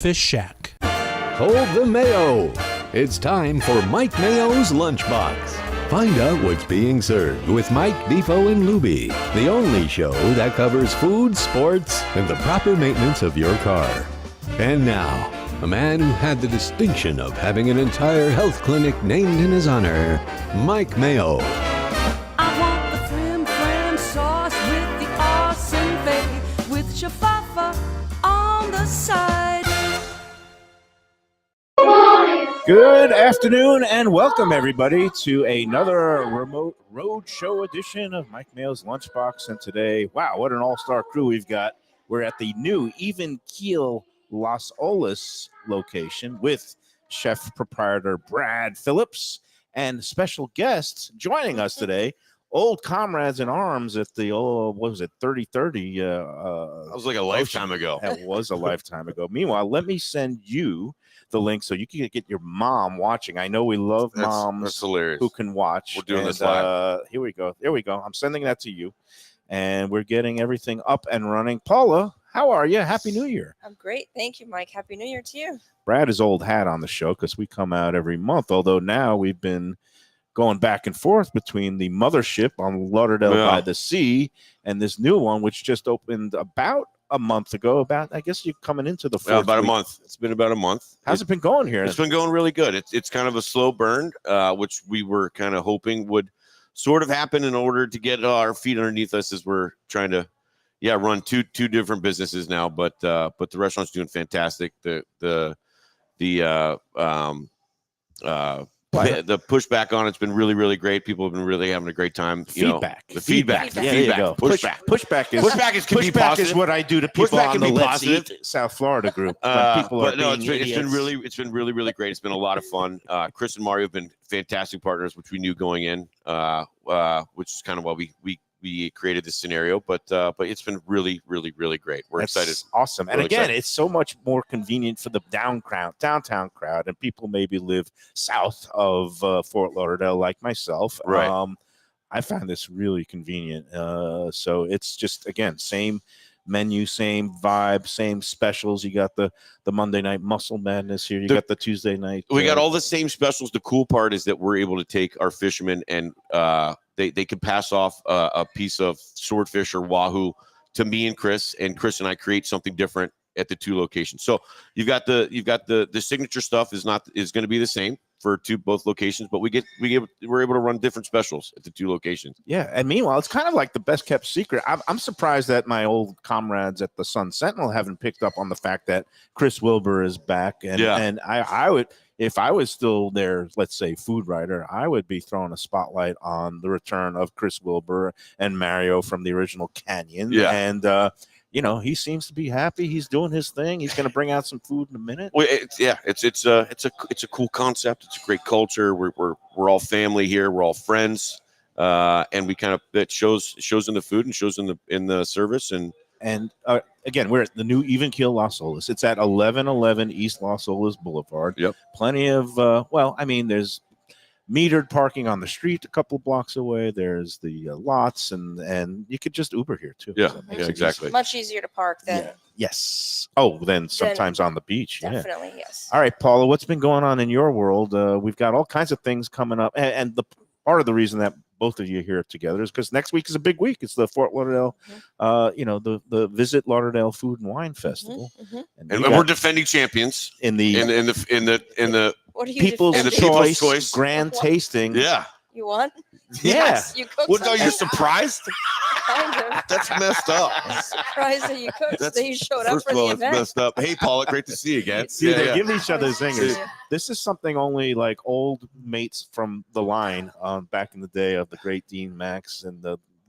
Fish Shack. Hold the Mayo. It's time for Mike Mayo's Lunchbox. Find out what's being served with Mike, Beefo, and Lubie, the only show that covers food, sports, and the proper maintenance of your car. And now, a man who had the distinction of having an entire health clinic named in his honor, Mike Mayo. I want the flim flam sauce with the awesome fave, with shafafa on the side. Good afternoon and welcome everybody to another remote road show edition of Mike Mayo's Lunchbox. And today, wow, what an all-star crew we've got. We're at the new Keel Las Olas location with chef proprietor Brad Phillips and special guests joining us today. Old comrades in arms at the, what was it, 3030? That was like a lifetime ago. That was a lifetime ago. Meanwhile, let me send you the link so you can get your mom watching. I know we love moms that's hilarious. who can watch. We're doing this live. Here we go. There we go. I'm sending that to you. And we're getting everything up and running. Paula, how are you? Happy New Year. I'm great. Thank you, Mike. Happy New Year to you. Brad is old hat on the show because we come out every month, although now we've been going back and forth between the mothership on Lauderdale by the Sea and this new one, which just opened about a month ago. I guess you're coming into the about week. a month. It's been about a month. How's it been going here? It's been going really good. It's kind of a slow burn, which we were kind of hoping would sort of happen in order to get our feet underneath us as we're trying to, run two different businesses now. But the restaurant's doing fantastic. The pushback on it's been really, really great. People have been really having a great time. Feedback. The feedback. There you go. Pushback is what I do to people on the Let's Eat South Florida group. It's been really, really great. It's been a lot of fun. Chris and Mario have been fantastic partners, which we knew going in, which is kind of why we created this scenario, but it's been really, really, really great. We're excited. Awesome. And again, it's so much more convenient for the downtown crowd, and people maybe live south of Fort Lauderdale like myself. Right. I found this really convenient. So it's just, again, same menu, same vibe, same specials. You got the Monday night muscle madness here. You got the Tuesday night. We got all the same specials. The cool part is that we're able to take our fishermen and they can pass off a piece of swordfish or wahoo to me and Chris and I create something different at the two locations. So you've got the signature stuff is going to be the same for both locations, but we're able to run different specials at the two locations. Yeah, and meanwhile, it's kind of like the best kept secret. I'm surprised that my old comrades at the Sun Sentinel haven't picked up on the fact that Chris Wilbur is back, and I would, if I was still there, let's say food writer, I would be throwing a spotlight on the return of Chris Wilbur and Mayo from the original Canyon, and he seems to be happy. He's doing his thing. He's going to bring out some food in a minute. Well, it's a cool concept. It's a great culture. We're all family here. We're all friends, and we kind of that shows in the food and shows in the service. And again, we're at the new Keel Las Olas. It's at 1111 East Las Olas Boulevard. Yep. Plenty of there's metered parking on the street a couple of blocks away. There's the lots, and you could just Uber here too. Yeah, so exactly. Much easier to park than. Yeah. Yes. Oh, then sometimes on the beach. Definitely, yes. All right, Paula, what's been going on in your world? We've got all kinds of things coming up, and the part of the reason that both of you here together is because next week is a big week. It's the Fort Lauderdale, the Visit Lauderdale Food and Wine Festival, and we're defending champions in the what are you People's defending? Choice Grand Tasting. Yeah. You won? Yes. You cooked. What, are you surprised? Kind of. That's messed up. Surprised that you cooked. That you showed up for the it's event. Messed up. Hey, Paula, great to see you again. See, they give each other zingers. This is something only like old mates from the line back in the day of the great Dean Max and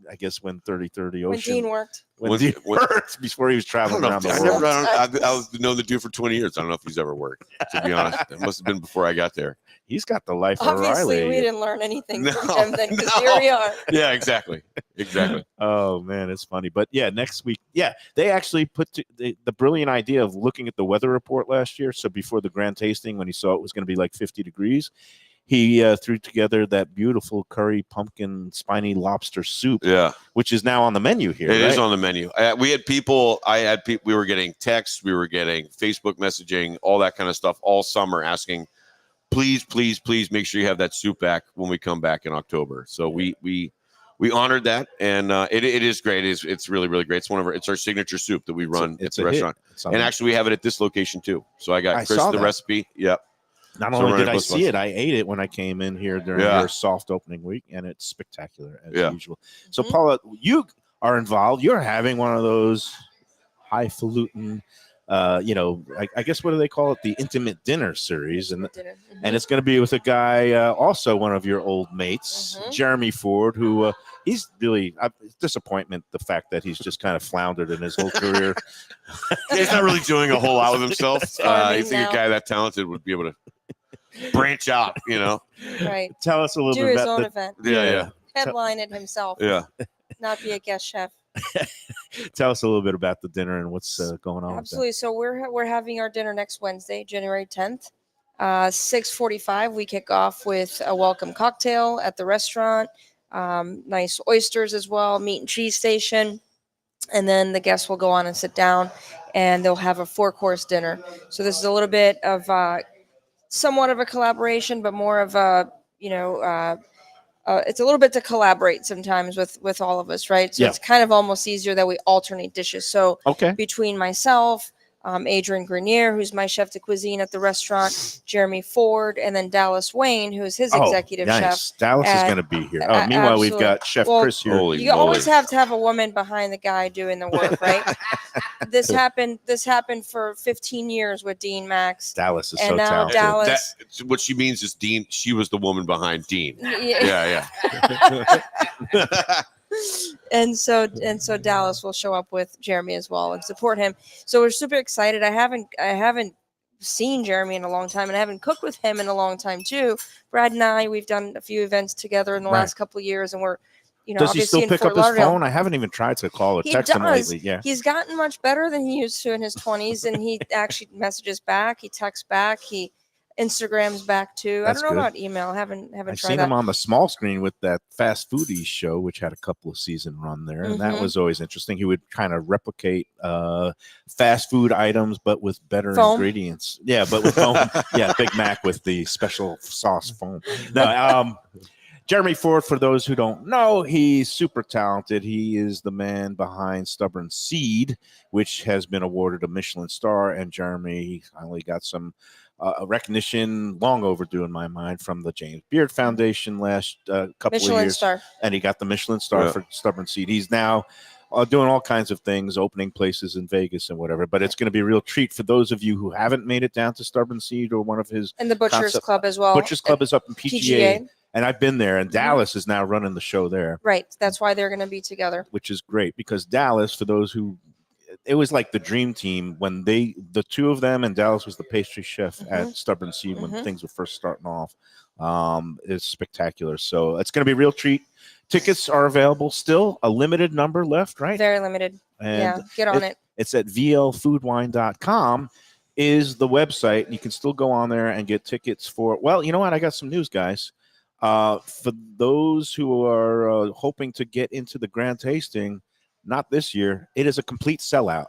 I guess when 3030 Ocean. When Dean worked. When Dean worked before he was traveling around the world. I've known the dude for 20 years. I don't know if he's ever worked, to be honest. It must have been before I got there. He's got the life of Obviously, Riley. We didn't learn anything from him then, because here we are. Yeah, exactly. Oh, man, it's funny. But, next week, they actually put the brilliant idea of looking at the weather report last year. So before the grand tasting, when he saw it was going to be like 50 degrees, he threw together that beautiful curry pumpkin spiny lobster soup. Yeah, which is now on the menu here. It right? is on the menu. We had people. We were getting texts. We were getting Facebook messaging, all that kind of stuff all summer, asking, please, please, please make sure you have that soup back when we come back in October. So we honored that, and it is great. It's really, really great. It's our signature soup that we run at the restaurant, and actually we have it at this location too. So I got Chris the recipe. Yep. Not only did I see it, I ate it when I came in here during your soft opening week, and it's spectacular as usual. So, Paula, you are involved. You're having one of those highfalutin, I guess, what do they call it? The intimate dinner series. And it's going to be with a guy, also one of your old mates, Jeremy Ford, who he's really disappointment, the fact that he's just kind of floundered in his whole career. He's not really doing a whole lot with himself. I think a guy that talented would be able to branch out, Right. Tell us a little bit about his own event. Yeah. Headline it himself. Yeah. Not be a guest chef. Tell us a little bit about the dinner and what's going on. Absolutely. So we're having our dinner next Wednesday, January 10th, 6:45. We kick off with a welcome cocktail at the restaurant. Nice oysters as well, meat and cheese station. And then the guests will go on and sit down, and they'll have a 4-course dinner. So this is a little bit of somewhat of a collaboration, but more of a, it's a little bit to collaborate sometimes with all of us, right? So it's kind of almost easier that we alternate dishes. So between myself, Adrian Grenier, who's my chef de cuisine at the restaurant, Jeremy Ford, and then Dallas Wayne, who's his executive chef. Dallas is going to be here. Meanwhile, we've got Chef Chris here. You always have to have a woman behind the guy doing the work, right? This happened for 15 years with Dean Max. Dallas is and so now talented. Dallas. What she means is Dean. She was the woman behind Dean. Yeah. And so Dallas will show up with Jeremy as well and support him. So we're super excited. I haven't seen Jeremy in a long time, and I haven't cooked with him in a long time too. Brad and I, we've done a few events together in the last couple of years, and we're, does he still pick up his phone? I haven't even tried to call or text him lately. Yeah, he's gotten much better than he used to in his 20s, and he actually messages back, he texts back, he Instagram's back too. I don't know about email. I haven't tried that. I've seen him on the small screen with that Fast Foodies show, which had a couple of season run there, and that was always interesting. He would kind of replicate fast food items, but with better ingredients. Yeah, but with foam. Yeah, Big Mac with the special sauce foam. No, Jeremy Ford, for those who don't know, he's super talented. He is the man behind Stubborn Seed, which has been awarded a Michelin star, and Jeremy finally got some recognition, long overdue in my mind, from the James Beard Foundation last couple Michelin of years. Star. And he got the Michelin star for Stubborn Seed. He's now doing all kinds of things, opening places in Vegas and whatever. But it's going to be a real treat for those of you who haven't made it down to Stubborn Seed or one of his. And the Butcher's Club as well. Butcher's Club is up in PGA. And I've been there, and Dallas is now running the show there. Right. That's why they're going to be together. Which is great, because Dallas, for those who, it was like the dream team when the two of them, and Dallas was the pastry chef at Stubborn Seed when things were first starting off. It's spectacular. So it's going to be a real treat. Tickets are available still, a limited number left, right? Very limited. And get on it. It's at vlfoodwine.com is the website. You can still go on there and get tickets for, well, you know what? I got some news, guys. For those who are hoping to get into the grand tasting, not this year, it is a complete sellout,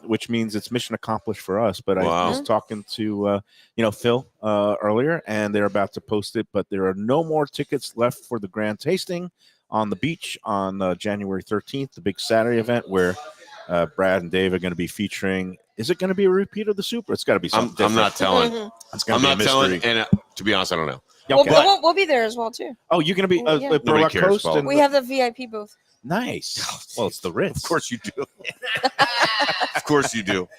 which means it's mission accomplished for us. But I was talking to Phil earlier, and they're about to post it, but there are no more tickets left for the grand tasting on the beach on January 13th, the big Saturday event where Brad and Dave are going to be featuring. Is it going to be a repeat of the Super? It's got to be something. I'm not telling. It's going to be a mystery. Telling, and to be honest, I don't know. We'll be there as well too. Oh, you're going to be at Burlock Coast? We have the VIP booth. Nice. Well, it's the Ritz. Of course you do. Of course you do.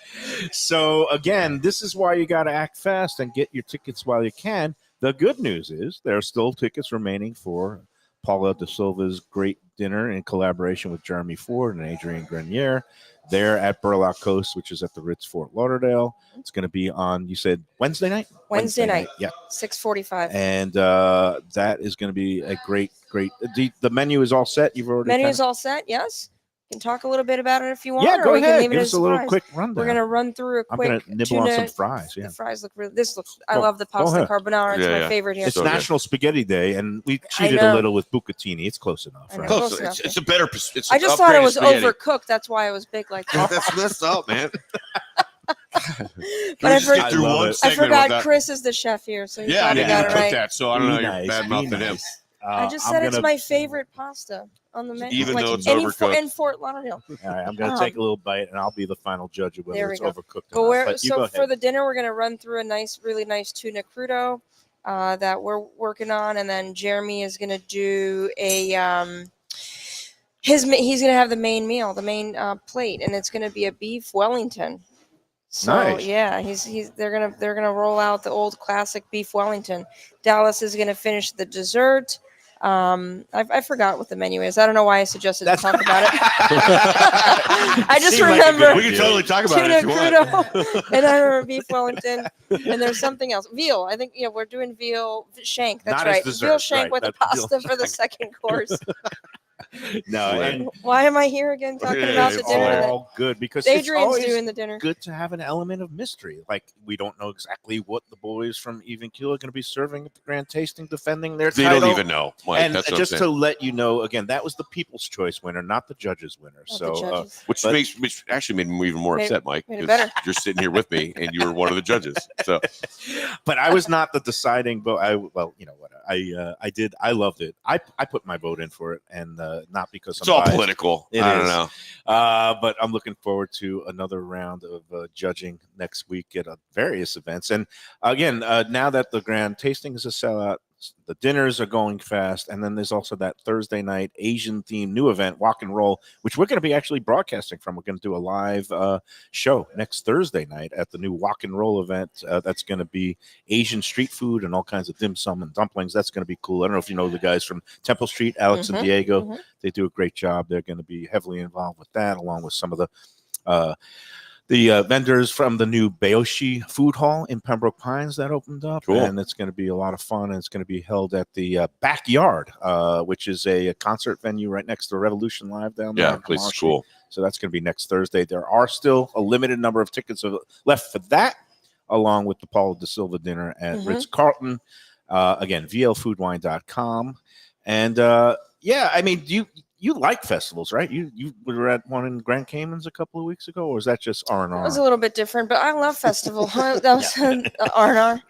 So, again, this is why you got to act fast and get your tickets while you can. The good news is there are still tickets remaining for Paula De Silva's great dinner in collaboration with Jeremy Ford and Adrian Grenier. They're at Burlock Coast, which is at the Ritz Fort Lauderdale. It's going to be on, you said, Wednesday night? Wednesday night. Yeah. 6:45. And that is going to be a great. The menu is all set. You've already menu is all set. Yes. can talk a little bit about it if you want. Yeah, or go we can ahead. leave it Give as us a little surprise. quick rundown. We're gonna run through a I'm quick gonna nibble tuna. on some fries. Yeah. The fries look really. This looks. I Go- love the go pasta ahead. carbonara. It's Yeah, my yeah. favorite here. It's So good. National Spaghetti Day, and we cheated a know. little with bucatini. It's close enough, I know. right? Close Close. enough, It's a better. It's I just thought it upgraded was spaghetti. overcooked. That's why it was big like that. That's messed up, man. But I, just get through love one it. I segment forgot without- Chris is the chef here, so he Yeah, I probably didn't got even it put right. that, so I don't know. Be You're nice, bad be mouthing him. nice. I just I'm said it's gonna- my favorite pasta on the menu. Even like, though it's any overcooked. in Fort Lauderdale. All right, I'm going to take a little bite, and I'll be the final judge of There whether we it's go. overcooked But or we're, not. But you go so ahead. for the dinner, we're gonna run through a nice, really nice tuna crudo that we're working on, and then Jeremy is gonna do a he's gonna have the main meal, the main plate, and it's gonna be a beef Wellington. So Nice. yeah, they're gonna roll out the old classic beef Wellington. Dallas is gonna finish the dessert. I forgot what the menu is. I don't know why I suggested to talk about it. I just Seemed like a good remember We can totally talk about tuna it if you want. crudo, and I remember beef Wellington, and there's something else. Veal. I think we're doing veal shank. That's Not as right. dessert, Veal shank right, with the that's veal pasta for the second course. No, and Why am I here again talking Yeah, about the it's dinner? all good because it's Adrian's always doing the dinner. good to have an element of mystery. Like we don't know exactly what the boys from Even Keel are going to be serving at the grand tasting, defending their They title. don't even know, Mike. And That's what just I'm to saying. let you know, again, that was the People's Choice winner, not the judges' winner. Not So, the judges. Which actually made me even more Made- upset, Mike. made it 'cause better. You're sitting here with me, and you were one of the judges. So but I was not the deciding vote. Well, you know what? I did. I loved it. I put my vote in for it, and not because it's I'm all biased. political. It I don't is. know. But I'm looking forward to another round of judging next week at various events. And again, now that the grand tasting is a sellout, the dinners are going fast. And then there's also that Thursday night Asian themed new event, Walk and Roll, which we're going to be actually broadcasting from. We're going to do a live show next Thursday night at the new Walk and Roll event. That's going to be Asian street food and all kinds of dim sum and dumplings. That's going to be cool. I don't know if you know the guys from Temple Street, Alex and Diego. They do a great job. They're going to be heavily involved with that, along with some of the vendors from the new Bayoshi Food Hall in Pembroke Pines that opened up. Cool. And it's going to be a lot of fun. And it's going to be held at the Backyard, which is a concert venue right next to Revolution Live down there. Yeah, on place is Kamar cool. Street. So that's going to be next Thursday. There are still a limited number of tickets left for that, along with the Paulo da Silva dinner at Ritz-Carlton. Again, vlfoodwine.com. And yeah, I mean, you like festivals, right? You were at one in Grand Caymans a couple of weeks ago, or is that just R&R? It was a little bit different, but I love festival. That was R&R.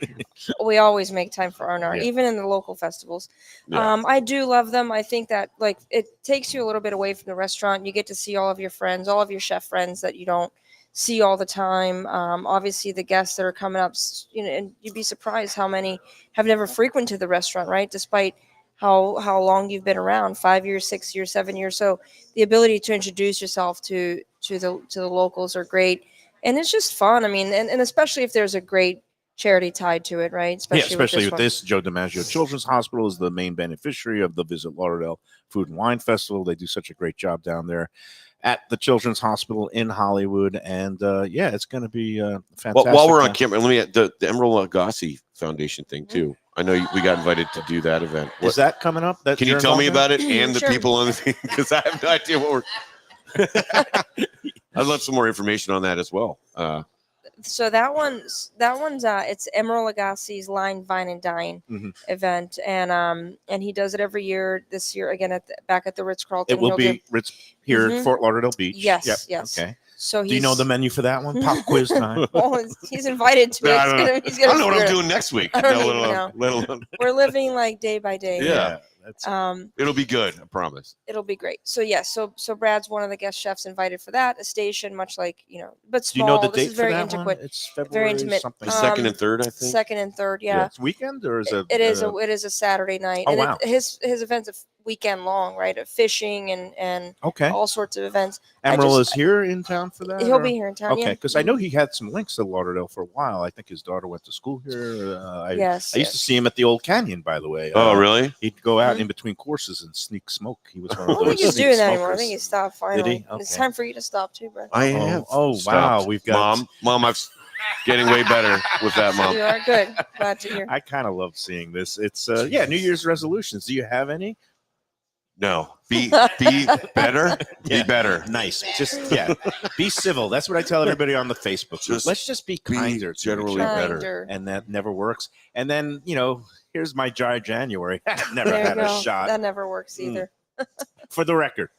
We always make time for R&R, Yeah. even in the local festivals. Yeah. I do love them. I think that like it takes you a little bit away from the restaurant. You get to see all of your friends, all of your chef friends that you don't see all the time. Obviously, the guests that are coming up, and you'd be surprised how many have never frequented the restaurant, right? Despite how long you've been around, 5 years, 6 years, 7 years. So the ability to introduce yourself to the locals are great. And it's just fun. I mean, and especially if there's a great charity tied to it, right? Especially with one. this. Joe DiMaggio Children's Hospital is the main beneficiary of the Visit Lauderdale Food and Wine Festival. They do such a great job down there at the Children's Hospital in Hollywood. And yeah, it's going to be fantastic. Well, while we're on camera, let me the Emerald Lagasse Foundation thing too. I know we got invited to do that event. Is that coming up? That Can you you're tell me involved in? about it and the Sure. people on the thing? Because I have no idea what we're. I'd love some more information on that as well. So that one's it's Emerald Lagasse's Line, Vine, and Dine event, and he does it every year. This year again back at the Ritz-Carlton. It will He'll be Ritz here at Fort Lauderdale Beach. Yes, Yep. yes. Okay. So Do you know the menu for that one? Pop quiz time. Well, he's invited to I it. don't know. He's I gonna don't know what I'm figure it doing next week. I don't let even alone- let alone- We're living like day by day. Yeah. That's It'll be good. I promise. It'll be great. So yes, so Brad's one of the guest chefs invited for that. A station, much like but Do you small. know the This date is for very that intimate. one? It's February Very intimate. something. The second and third, I think. Second and third, yeah. It's weekend or is it? It is a Saturday night. Oh, and wow. His event's a weekend long, right? Of fishing and Okay. all sorts of events. Emerald is here in town for that? He'll or- be here in town. Okay, yeah. because I know he had some links to Lauderdale for a while. I think his daughter went to school here. I Yes. used to see him at the Old Canyon, by the way. Oh, really? He'd go out in between courses and sneak smoke. He was one I of don't those think he's sneak doing that anymore. I smokers. think he stopped finally. he? It's Okay. time for you to stop too, Brad. I Oh, have. oh, wow, stopped. we've got- Mom. I'm getting way better with that, Mom. You are good. Glad to hear. I kind of love seeing this. It's New Year's resolutions. Do you have any? No, be better. Be better. Nice. Just be civil. That's what I tell everybody on the Facebook group. Let's just be kinder. Be generally better. And that never works. And then here's my dry January. Never There you had go. a shot. That never works either. For the record,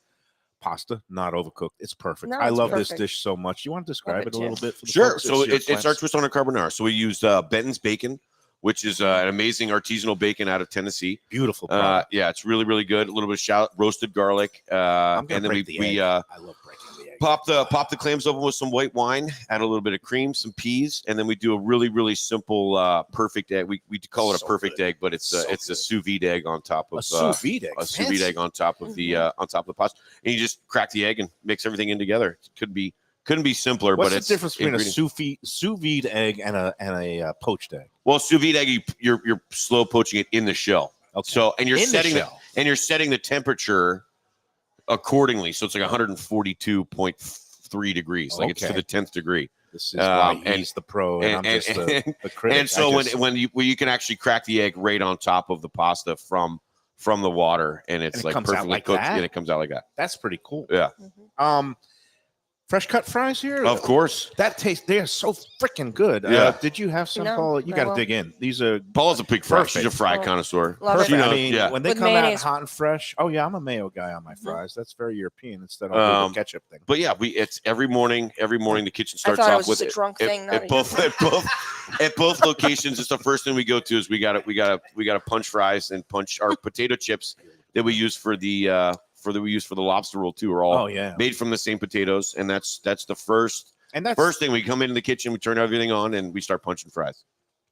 pasta not overcooked. It's perfect. No, I it's love this perfect. dish so much. You want to describe it a little bit for the Sure. folks? So it's our twist on a carbonara. So we used Benton's bacon, which is an amazing artisanal bacon out of Tennessee. Beautiful. Yeah, it's really, really good. A little bit of roasted garlic. I'm And then we I love breaking the egg. pop the clams open with some white wine, add a little bit of cream, some peas, and then we do a really, really simple perfect egg. We call it a perfect egg, but it's a sous vide egg on top of a sous vide egg. a sous vide egg on top of the pasta. And you just crack the egg and mix everything in together. It couldn't be simpler. What's but the it's difference between a sous vide egg and a poached egg? Well, sous vide egg, you're slow poaching it in the shell. Okay. So and you're In the setting shell. you're setting the temperature accordingly. So it's like 142.3 degrees. Like it's to Okay. the 10th degree. This is why and- he's the pro, and I'm just the critic. And so when you can actually crack the egg right on top of the pasta from the water, and it's And it like comes out perfectly like cooked, that? and it comes out like that. that's pretty cool. Yeah, Fresh cut fries here. of course. That taste, they are so freaking good. Yeah. Did you have some, No, Paul? You no, got to well- dig in. These are Paula's a big fry. She's a Perfect. fry Oh, connoisseur. love perfect. it. I mean, yeah. when they With come mayonnaise. out hot and fresh. Oh yeah, I'm a mayo guy on my fries. That's very European instead of the ketchup thing. But yeah, it's every morning. Every morning the kitchen I starts thought it off was with just a drunk thing. not at a- both locations. It's the first thing we go to is we got to punch fries and punch our potato chips that we use for the lobster roll too. Are all Oh yeah, made from the same potatoes, and that's the first and that's thing. We come into the kitchen, we turn everything on, and we start punching fries.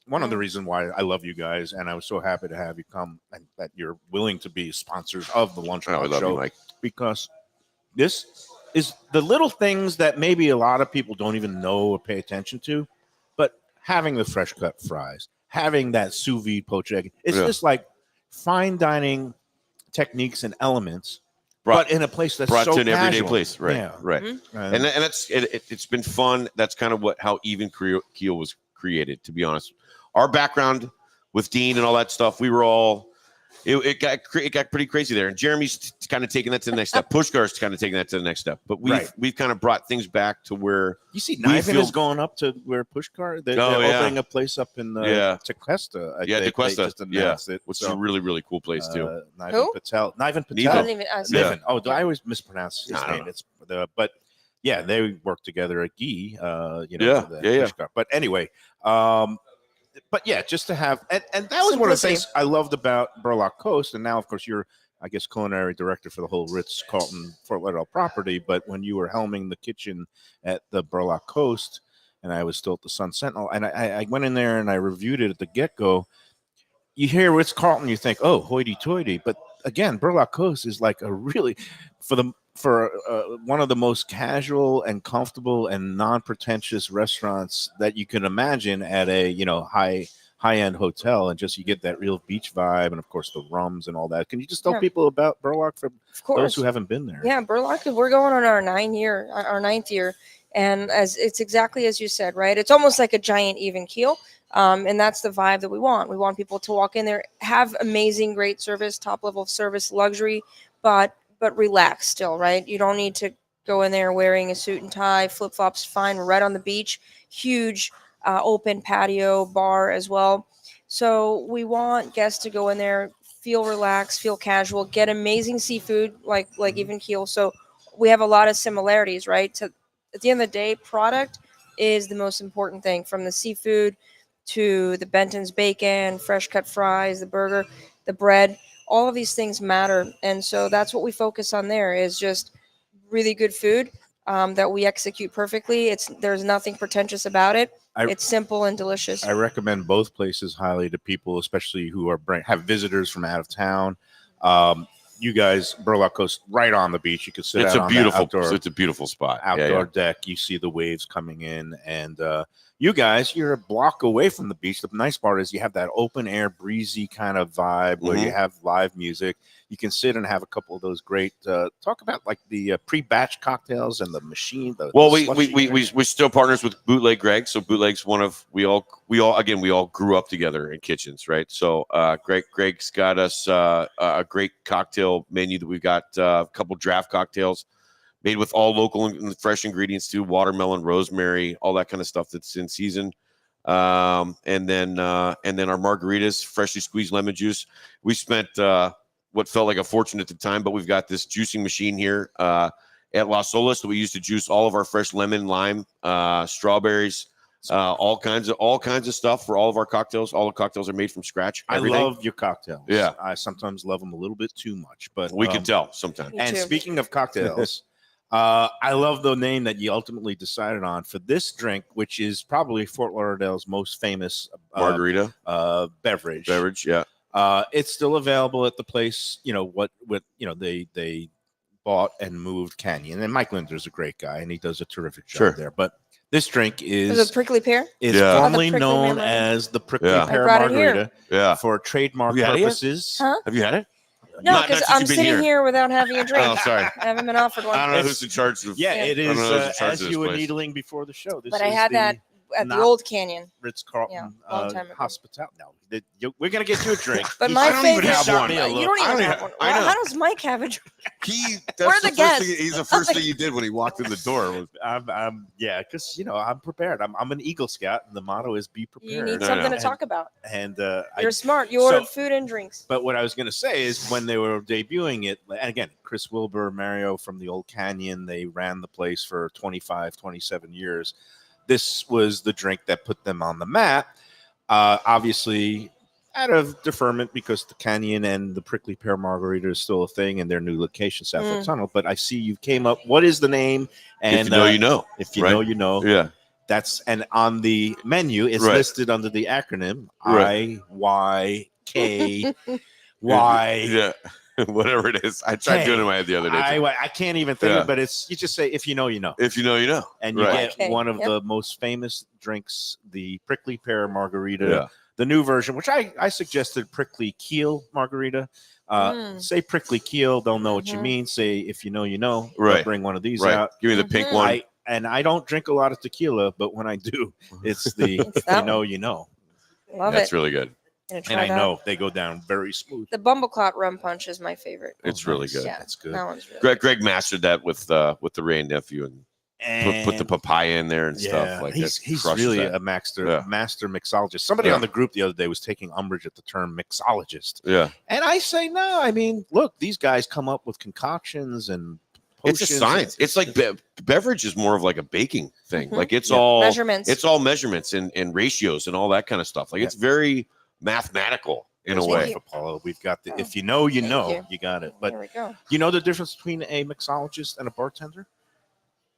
one of the reasons why I love you guys, and I was so happy to have you come and that you're willing to be sponsors of the I Lunchbox love show, you, Mike. because this is the little things that maybe a lot of people don't even know or pay attention to, but having the fresh cut fries, having that sous vide poached egg, it's Yeah. just like fine dining techniques and elements, Brought- but in a place that's Brought so to an everyday casual. place, right? Yeah. Right. And And it's been fun. That's kind of how even Keel was created. To be honest, our background with Dean and all that stuff, we were all. It got pretty crazy there, and Jeremy's kind of taking that to the next step. Pushkar's kind of taking that to the next step. But we've kind of brought things back to where you see, we Niven feel- is going up to where Pushkar. They're Oh, yeah. opening a place up in Tequesta. They Tequesta, just announced it. which is a really, really cool place too. Niven Who? Patel. Niven I Patel. didn't even ask Yeah. Niven. Oh, I always mispronounce his I don't name. know. It's but yeah, they work together at Gee. Yeah, for the yeah. Pushkar. But anyway, but yeah, just to have and that was one of the Simplicity. things I loved about Burlock Coast. And now, of course, you're, I guess, culinary director for the whole Ritz-Carlton Fort Lauderdale property. But when you were helming the kitchen at the Burlock Coast, and I was still at the Sun Sentinel, and I went in there and I reviewed it at the get-go. You hear Ritz-Carlton, you think, oh, hoity-toity. But again, Burlock Coast is like a really, for one of the most casual and comfortable and non-pretentious restaurants that you can imagine at a high-end hotel, and just you get that real beach vibe, and of course the rums and all that. Can you just tell Yeah. people about Burlock for Of course. those who haven't been there? Yeah, Burlock, we're going on our ninth year. And as it's exactly as you said, right? It's almost like a giant even keel. And that's the vibe that we want. We want people to walk in there, have amazing, great service, top level of service, luxury, but relax still, right? You don't need to go in there wearing a suit and tie, flip flops, fine, right on the beach, huge open patio bar as well. So we want guests to go in there, feel relaxed, feel casual, get amazing seafood like even keel. So we have a lot of similarities, right? At the end of the day, product is the most important thing, from the seafood to the Benton's bacon, fresh cut fries, the burger, the bread. All of these things matter. And so that's what we focus on there, is just really good food that we execute perfectly. There's nothing pretentious about it. It's simple and delicious. I recommend both places highly to people, especially who have visitors from out of town. You guys, Burlock Coast, right on the beach. You can sit out on that It's a beautiful spot. outdoor deck. You see the waves coming in, and you guys, you're a block away from the beach. The nice part is you have that open air, breezy kind of vibe where you have live music. You can sit and have a couple of those great. Talk about like the pre-batch cocktails and the machine. We still partners with Bootleg Greg. So Bootleg's one of we all grew up together in kitchens, right? So Greg's got us a great cocktail menu that we've got a couple draft cocktails made with all local and fresh ingredients too, watermelon, rosemary, all that kind of stuff that's in season. And then our margaritas, freshly squeezed lemon juice. We spent what felt like a fortune at the time, but we've got this juicing machine here at Las Olas that we use to juice all of our fresh lemon, lime, strawberries, all kinds of stuff for all of our cocktails. All the cocktails are made from scratch. Everything. I love your cocktails. Yeah, I sometimes love them a little bit too much, but we can tell sometimes. And speaking of cocktails. I love the name that you ultimately decided on for this drink, which is probably Fort Lauderdale's most famous margarita beverage. Yeah, it's still available at the place. They bought and moved Canyon, and Mike Linder's a great guy, and he does a terrific job there. But this drink is a prickly pear. Is formerly known as the prickly pear margarita. Yeah, for trademark purposes. Huh? Have you had it? No, because I'm sitting here without having a drink. Oh, sorry. I haven't been offered one. I don't know who's in charge of. Yeah, it is. As you were needling before the show, but I had that at the old Canyon. Ritz-Carlton long time ago. Hospitality. No, we're gonna get you a drink. But my favorite. Have one. You don't even have one. I know. How does Mike have a drink? That's the guests. He's the first thing he did when he walked in the door. Because I'm prepared. I'm an Eagle Scout, and the motto is "Be prepared." You need something to talk about. And you're smart. You ordered food and drinks. But what I was going to say is when they were debuting it, and again, Chris Wilbur, Mayo from the old Canyon, they ran the place for 25, 27 years. This was the drink that put them on the map. Obviously, out of deferment because the Canyon and the prickly pear margarita is still a thing in their new location, Southwood Tunnel. But I see you came up. What is the name? And if you know, you know. If you know, you know. Yeah. And on the menu, it's listed under the acronym IYKY. Yeah. Whatever it is. I tried doing it in my head the other day. I can't even think of it, but it's you just say if you know, you know. If you know, you know. And you get one of the most famous drinks, the prickly pear margarita, the new version, which I suggested prickly Keel margarita. Say prickly Keel, they'll know what you mean. Say if you know, you know. Right. Bring one of these out. Give me the pink one. I don't drink a lot of tequila, but when I do, it's the if you know, you know. Love That's really good. And I know they go down very smooth. The Bumbleclot rum punch is my favorite. It's really good. Yeah, that's good. That one's really Greg mastered that with the Ray and nephew and put the papaya in there and stuff like that. He's really a master mixologist. Somebody on the group the other day was taking umbrage at the term mixologist. Yeah. And I say, no, I mean, look, these guys come up with concoctions and it's a science. It's like beverage is more of like a baking thing. Like it's all measurements. It's all measurements and ratios and all that kind of stuff. Like it's very mathematical in a way. Apollo, we've got the if you know, you know, you got it. But there we go. You know the difference between a mixologist and a bartender?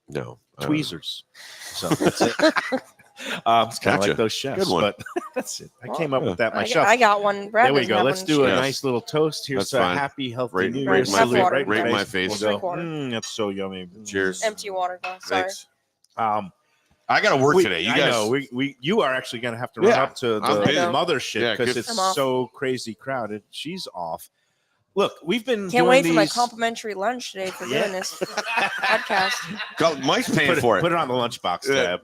No. Tweezers. So that's it. It's kind of like those chefs. Good one. But that's it. I came up with that myself. I got one. There we go. Let's do a nice little toast. Here's a happy, healthy New Year. Right in my face. That's so yummy. Cheers. Empty water glass. Sorry. I got to work today. You guys, I know. You are actually going to have to run up to the mothership because it's so crazy crowded. She's off. Look, we've been can't wait for my complimentary lunch today for doing this podcast. Mike's paying for it. Put it on the lunchbox tab.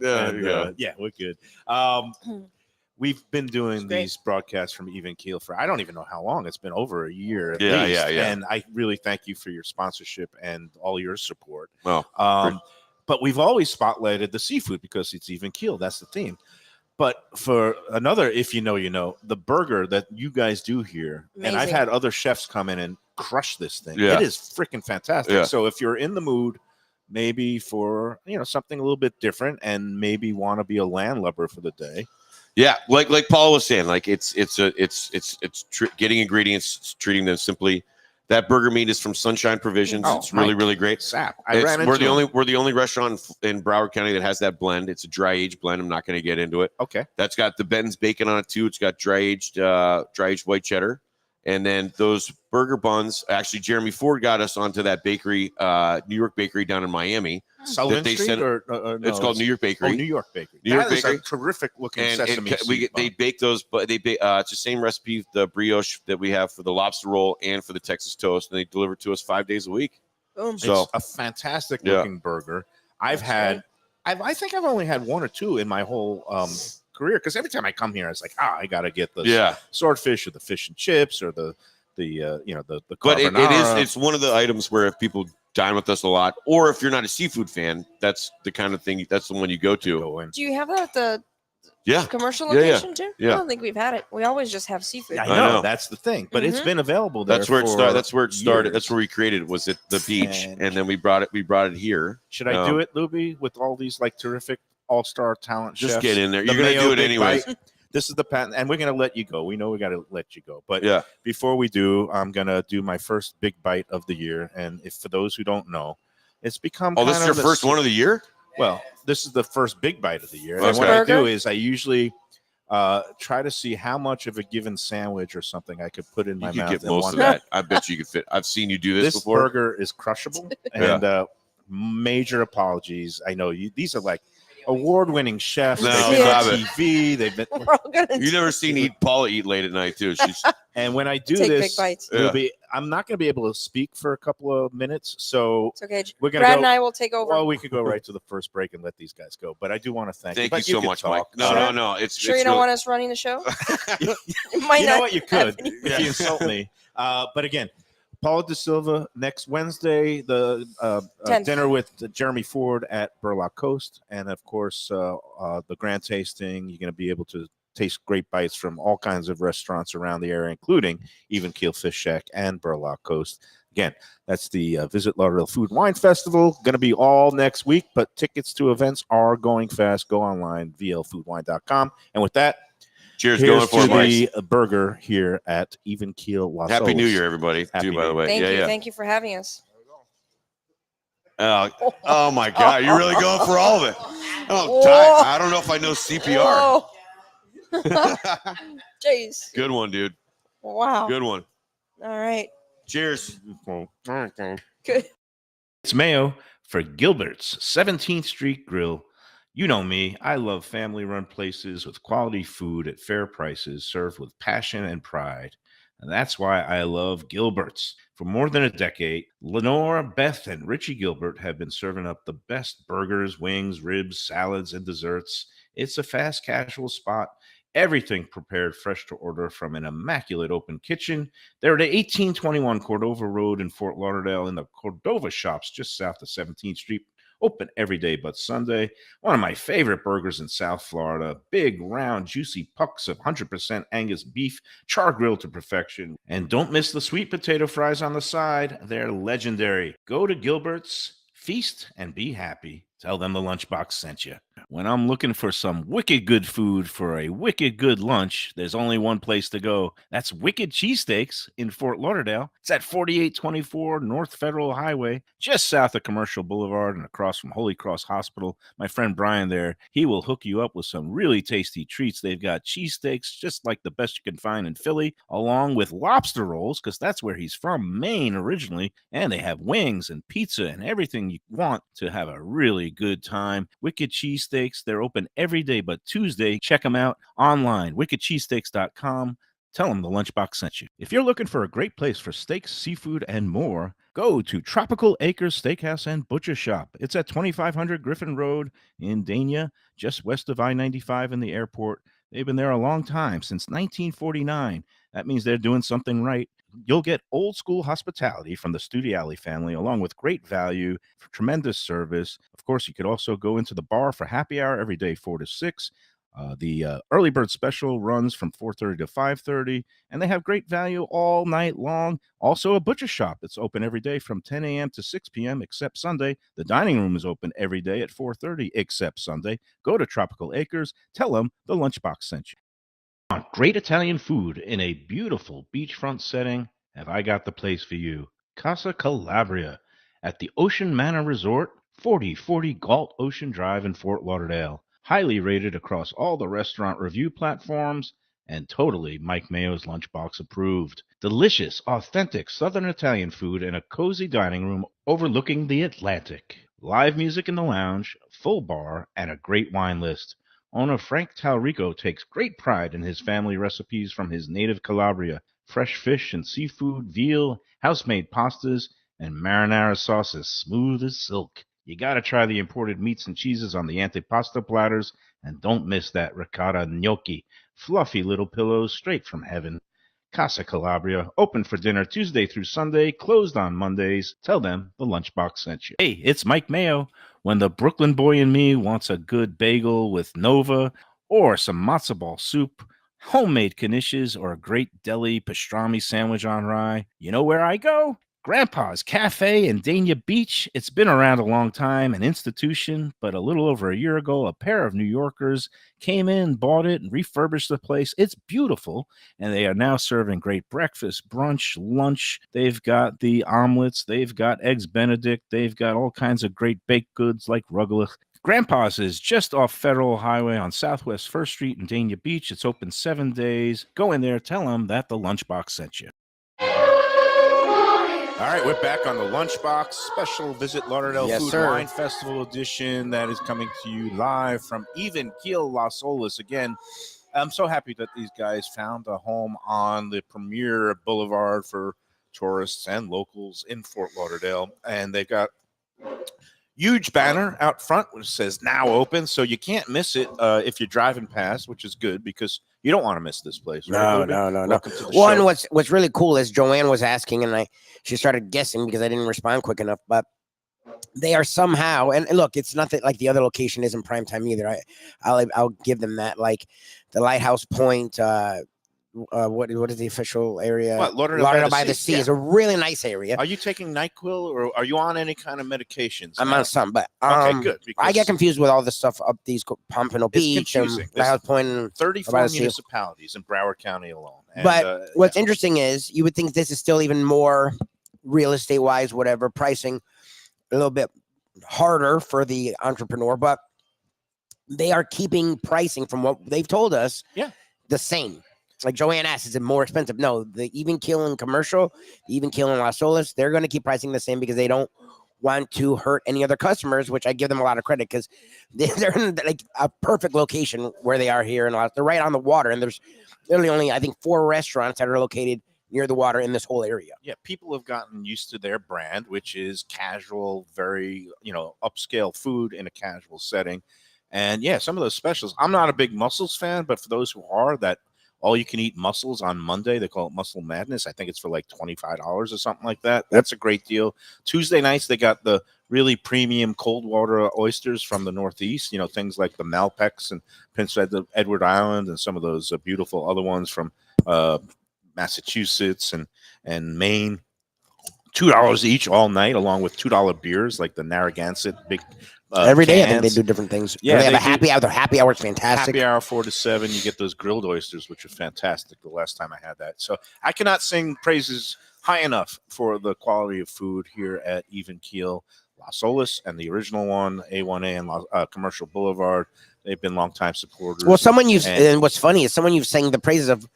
Yeah, we're good. We've been doing these broadcasts from Even Keel for I don't even know how long. It's been over a year at least. And I really thank you for your sponsorship and all your support. But we've always spotlighted the seafood because it's Even Keel. That's the theme. But for another, if you know, you know, the burger that you guys do here, and I've had other chefs come in and crush this thing. Yeah. It is freaking fantastic. Yeah. So if you're in the mood, maybe for something a little bit different, and maybe want to be a landlubber for the day. Yeah, like Paul was saying, like it's getting ingredients, treating them simply. That burger meat is from Sunshine Provisions. It's really, really great. Sap. We're the only restaurant in Broward County that has that blend. It's a dry aged blend. I'm not going to get into it. Okay. That's got the Benton's bacon on it too. It's got dry aged white cheddar. And then those burger buns, actually, Jeremy Ford got us onto that bakery, New York bakery down in Miami. Sullivan they Street sent- or no, it's called New York Bakery. Oh, New York Bakery. New York That is Bakery. a terrific looking And sesame seed they bun. bake those, but it's the same recipe, the brioche that we have for the lobster roll and for the Texas toast, and they deliver to us 5 days a week. Boom. So It's a fantastic looking burger. I think I've only had one or two in my whole career, because every time I come here, I was like, I got to get the swordfish or the fish and chips or the But carbonara. it's one of the items where if people dine with us a lot, or if you're not a seafood fan, that's the kind of thing. That's the one you go to. Do you have that at the commercial Yeah, location too? yeah. I don't think we've had it. We always just have seafood. I know that's the thing, but it's been available there. That's where it started. That's where it started. years. That's where we created it, was at the beach, and then we brought it here. Should I do it, Lubie, with all these like terrific all-star talent Just chefs? get in there. The You're gonna Mayo do it Big anyways. Bite. This is the patent, and we're gonna let you go. We know we got to let you go, but Yeah. before we do, I'm gonna do my first big bite of the year. And if for those who don't know, it's become Oh, this is kind your of first one of the year? Well, this is the first big bite of the year. Okay. And what I do Burger? is I usually try to see how much of a given sandwich or something I could put in You my could mouth. get in most one of bite. that. I bet you could fit. I've seen you do this This before. burger is crushable, and major apologies. I know these are like award-winning chefs. No, They've been on stop it. TV. They've been, We're all gonna You never seen Paula eat late at night too. She's and when I do take this, big bites. I'm not going to be able to speak for a couple of minutes, so It's okay. we're going Brad to and I will take over. Well, we could go right to the first break and let these guys go, but I do want to thank you. Thank But you so can much, talk. Mike. No. It's sure you it's don't really- want us running the show? you Might know not what? You have could any- if you insult me. But again, Paula De Silva next Wednesday, the 10th. dinner with Jeremy Ford at Burlock Coast, and of course the grand tasting. You're going to be able to taste great bites from all kinds of restaurants around the area, including even Keel Fish Shack and Burlock Coast. Again, that's the Visit Lauderdale Food Wine Festival. Going to be all next week, but tickets to events are going fast. Go online, vlfoodwine.com. And with that, Cheers, here's going for to it, the burger here at Even Keel, Las Happy Olas. New Year, everybody. Happy Too, by New the way. Thank you. Yeah. Thank you for having us. Oh my God, you're really going for all of it. Whoa. I don't know if I know CPR. Whoa. Jeez. Good one, dude. Wow. Good one. All right. Cheers. Good. It's Mayo for Gilbert's 17th Street Grill. You know me. I love family-run places with quality food at fair prices served with passion and pride. And that's why I love Gilbert's. For more than a decade, Lenore, Beth, and Richie Gilbert have been serving up the best burgers, wings, ribs, salads, and desserts. It's a fast casual spot. Everything prepared fresh to order from an immaculate open kitchen. They're at 1821 Cordova Road in Fort Lauderdale in the Cordova Shops just south of 17th Street. Open every day but Sunday. One of my favorite burgers in South Florida. Big, round, juicy pucks of 100% Angus beef, char grilled to perfection. And don't miss the sweet potato fries on the side. They're legendary. Go to Gilbert's, feast, and be happy. Tell them the Lunchbox sent you. When I'm looking for some wicked good food for a wicked good lunch, there's only one place to go. That's Wicked Cheesesteaks in Fort Lauderdale. It's at 4824 North Federal Highway, just south of Commercial Boulevard and across from Holy Cross Hospital. My friend Brian there, he will hook you up with some really tasty treats. They've got cheesesteaks, just like the best you can find in Philly, along with lobster rolls, because that's where he's from, Maine originally. And they have wings and pizza and everything you want to have a really good time. Wicked Cheesesteaks, they're open every day but Tuesday. Check them out online, wickedcheesesteaks.com. Tell them the Lunchbox sent you. If you're looking for a great place for steaks, seafood, and more, go to Tropical Acres Steakhouse and Butcher Shop. It's at 2500 Griffin Road in Dania, just west of I-95 and the airport. They've been there a long time, since 1949. That means they're doing something right. You'll get old school hospitality from the Studiali family, along with great value, tremendous service. Of course, you could also go into the bar for happy hour every day, 4 to 6. The early bird special runs from 4:30 to 5:30, and they have great value all night long. Also, a butcher shop that's open every day from 10 a.m. to 6 p.m. except Sunday. The dining room is open every day at 4:30 except Sunday. Go to Tropical Acres. Tell them the Lunchbox sent you. Want great Italian food in a beautiful beachfront setting? Have I got the place for you? Casa Calabria at the Ocean Manor Resort, 4040 Galt Ocean Drive in Fort Lauderdale. Highly rated across all the restaurant review platforms. and totally Mike Mayo's Lunchbox approved. Delicious, authentic Southern Italian food in a cozy dining room overlooking the Atlantic. Live music in the lounge, full bar, and a great wine list. Owner Frank Talrico takes great pride in his family recipes from his native Calabria. Fresh fish and seafood, veal, house-made pastas, and marinara sauces smooth as silk. You gotta try the imported meats and cheeses on the antipasto platters, and don't miss that ricotta gnocchi, fluffy little pillows straight from heaven. Casa Calabria, open for dinner Tuesday through Sunday, closed on Mondays. Tell them the Lunchbox sent you. Hey, it's Mike Mayo. When the Brooklyn boy in me wants a good bagel with Nova, or some matzo ball soup, homemade knishes, or a great deli pastrami sandwich on rye, you know where I go? Grandpa's Cafe in Dania Beach. It's been around a long time, an institution, but a little over a year ago, a pair of New Yorkers came in, bought it, and refurbished the place. It's beautiful, and they are now serving great breakfast, brunch, lunch. They've got the omelets, they've got eggs Benedict, they've got all kinds of great baked goods like rugelach. Grandpa's is just off Federal Highway on Southwest 1st Street in Dania Beach. It's open 7 days. Go in there, tell them that the Lunchbox sent you. All right, we're back on the Lunchbox Special Visit Lauderdale Food Wine Festival edition that is coming to you live from even Keel, Las Olas. Again, I'm so happy that these guys found a home on the premier boulevard for tourists and locals in Fort Lauderdale. And they've got huge banner out front which says now open, so you can't miss it if you're driving past, which is good because you don't want to miss this place. Right, no. Well, and what's really cool is Joanne was asking, and she started guessing because I didn't respond quick enough. But they are somehow, and look, it's not that like the other location isn't prime time either. I'll give them that. Like the Lighthouse Point. What is the official area? Lauderdale by the Sea is a really nice area. Are you taking NyQuil or are you on any kind of medications? I'm on some, but okay, good. I get confused with all the stuff up these Pompano Beach and Lighthouse Point. And 34 municipalities in Broward County alone. And, but what's interesting is you would think this is still even more real estate wise, whatever pricing, a little bit harder for the entrepreneur, but they are keeping pricing from what they've told us. The same. Like Joanne asked, is it more expensive? No, the even Keel and commercial, the even Keel and Las Olas, they're going to keep pricing the same because they don't want to hurt any other customers, which I give them a lot of credit because they're in like a perfect location where they are here. And they're right on the water. And there's literally only, I think, 4 restaurants that are located near the water in this whole area. Yeah, people have gotten used to their brand, which is casual, very, upscale food in a casual setting. And yeah, some of those specials. I'm not a big mussels fan, but for those who are, that all you can eat mussels on Monday. They call it Mussel Madness. I think it's for like $25 or something like that. That's a great deal. Tuesday nights, they got the really premium cold water oysters from the Northeast, things like the Malpecs and Prince Edward Island and some of those beautiful other ones from Massachusetts and Maine. $2 each all night, along with $2 beers like the Narragansett big every day. cans. I think they do different things. Yeah, they have a happy hour. Their happy hour is fantastic. Happy hour 4 to 7. You get those grilled oysters, which are fantastic. The last time I had that, so I cannot sing praises high enough for the quality of food here at Even Keel, Las Olas, and the original one, A1A and Commercial Boulevard. They've been longtime supporters. Well, and what's funny is someone you've sang the praises of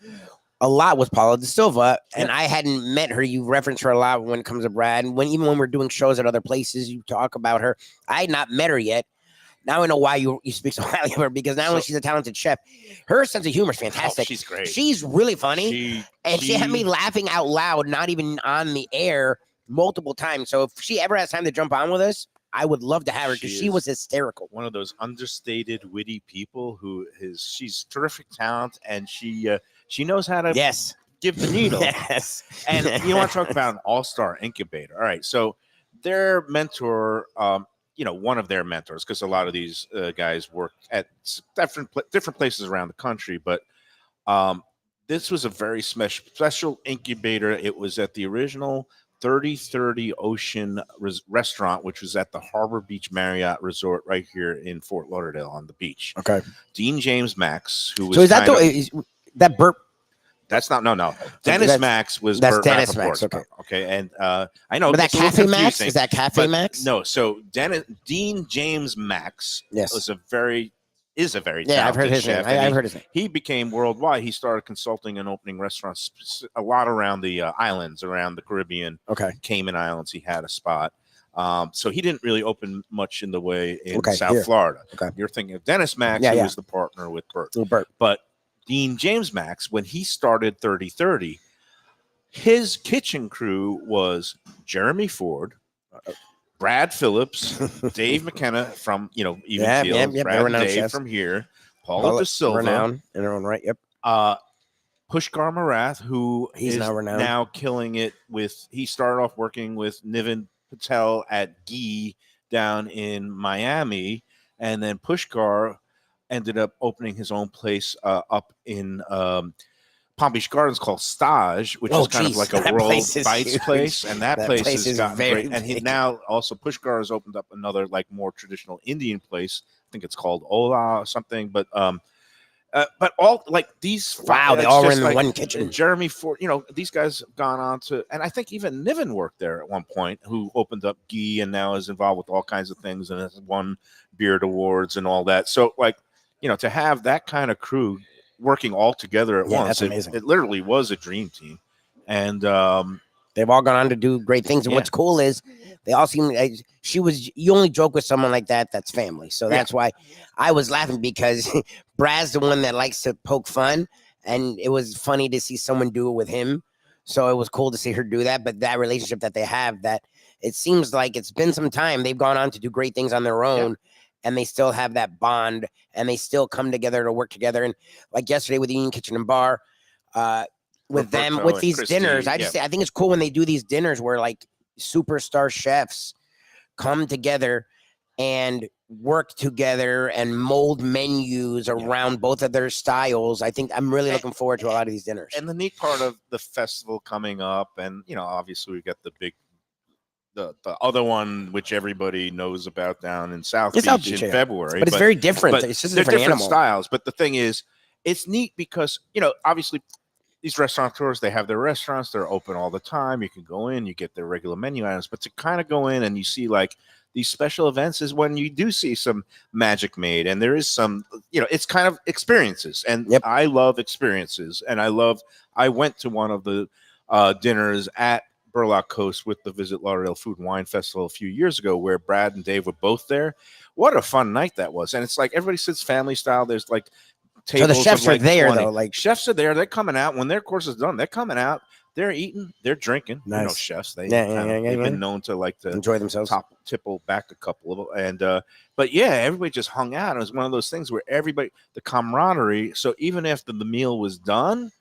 a lot was Paula De Silva, and I hadn't met her. You reference her a lot when it comes to Brad, and even when we're doing shows at other places, you talk about her. I had not met her yet. Now I know why you speak so highly of her, because not only she's a talented chef, her sense of humor is fantastic. She's great. She's really funny, she had me laughing out loud, not even on the air, multiple times. So if she ever has time to jump on with us, I would love to have her because she was hysterical. One of those understated, witty people she's terrific talent, and she knows how to give the needle. And you want to talk about an all-star incubator. All right, so their mentor, one of their mentors, because a lot of these guys work at different places around the country, but this was a very special incubator. It was at the original 3030 Ocean restaurant, which was at the Harbor Beach Marriott Resort right here in Fort Lauderdale on the beach. Okay. Dean James Max, who was that burp? That's not no. Dennis Max was that's Burt Dennis Rappaport's. Max. Okay, and I know but that Cafe Max is that Cafe Max? No, so Dean James Max was a very is a very Yeah, I've heard talented his name. chef. and I've he- heard his name. He became worldwide. He started consulting and opening restaurants a lot around the islands, around the Caribbean, Okay. Cayman Islands. He had a spot. So he didn't really open much in the way in Okay, South here. Florida. Okay. You're thinking of Dennis Max, Yeah, who yeah. was the partner with Bert. Bert. But Dean James Max, when he started 3030, his kitchen crew was Jeremy Ford, Brad Phillips, Dave McKenna from Even Yeah, Keel, yeah, yeah, Brad they're and renowned Dave chefs. from here, Paula De Silva, Renowned in their own right. Yep. Pushkar Marath, who He's is now renowned. killing it with. He started off working with Niven Patel at Ghee down in Miami, and then Pushkar ended up opening his own place up in Palm Beach Gardens called Stage, which is kind of like a That World place is Bites huge. place, and that place place has is gotten very great. And he big. now also Pushkar has opened up another like more traditional Indian place. I think it's called Ola or something, but all like these. Wow, they it's all were just in like one kitchen. Jeremy Ford, these guys have gone on to, and I think even Niven worked there at one point, who opened up Ghee and now is involved with all kinds of things and has won Beard Awards and all that. So like, to have that kind of crew working all together at once, that's amazing. It literally was a dream team. And They've all gone on to do great things. And Yeah. what's cool is they all seem like you only joke with someone like that, that's family. So that's why I was laughing, because Brad's the one that likes to poke fun. And it was funny to see someone do it with him. So it was cool to see her do that. But that relationship that they have, that it seems like it's been some time. They've gone on to do great things on their own. And they still have that bond, and they still come together to work together. And like yesterday with the Union Kitchen and Bar, with them, Roberto with and these Christy, dinners, I think it's cool when they do these dinners where like superstar chefs come together and work together and mold menus around both of their styles. I think I'm really looking forward to a lot of these dinners. And the neat part of the festival coming up, and obviously we've got the big, the other one which everybody knows about down in South Beach in February, but it's very different. But It's just a they're different different animal. styles. But the thing is, it's neat because obviously these restaurateurs, they have their restaurants, they're open all the time. You can go in, you get their regular menu items, but to kind of go in and you see like these special events is when you do see some magic made, and there is some, it's kind of experiences, and I love experiences, and I went to one of the dinners at Burlock Coast with the Visit Lauderdale Food and Wine Festival a few years ago, where Brad and Dave were both there. What a fun night that was. And it's like everybody sits family style. There's like tables. So the chefs of like are there 20. though. Like chefs are there. They're coming out when their course is done. They're coming out. They're eating. They're drinking. Nice. Chefs. They've yeah, been known to like to enjoy themselves. Tipple back a couple of them. And but yeah, everybody just hung out. It was one of those things where everybody, the camaraderie. So even after the meal was done,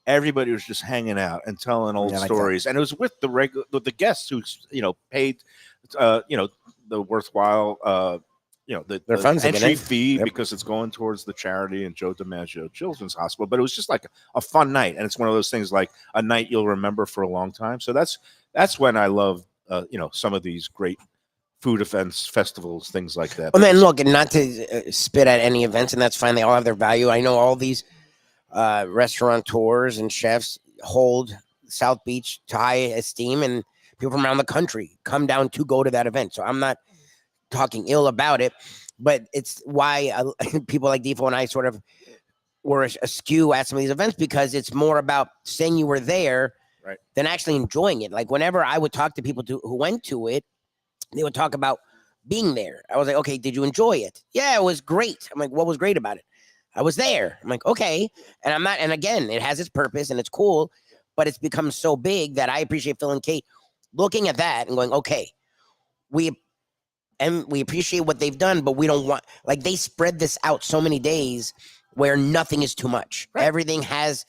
everybody was just hanging out and telling old stories, and it was with the guests who paid the worthwhile the entry fee because it's going towards the charity and Joe DiMaggio Children's Hospital. But it was just like a fun night, and it's one of those things like a night you'll remember for a long time. So that's when I love some of these great food events, festivals, things like that. Well, man, look, and not to spit at any events, and that's fine. They all have their value. I know all these restaurateurs and chefs hold South Beach to high esteem, and people from around the country come down to go to that event. So I'm not talking ill about it, but it's why people like Defo and I sort of were askew at some of these events, because it's more about saying you were there than actually enjoying it. Like whenever I would talk to people who went to it, they would talk about being there. I was like, okay, did you enjoy it? Yeah, it was great. I'm like, what was great about it? I was there. I'm like, okay. And and again, it has its purpose and it's cool, but it's become so big that I appreciate Phil and Kate looking at that and going, okay, we appreciate what they've done, but we don't want, like, they spread this out so many days where nothing is too much. Everything has,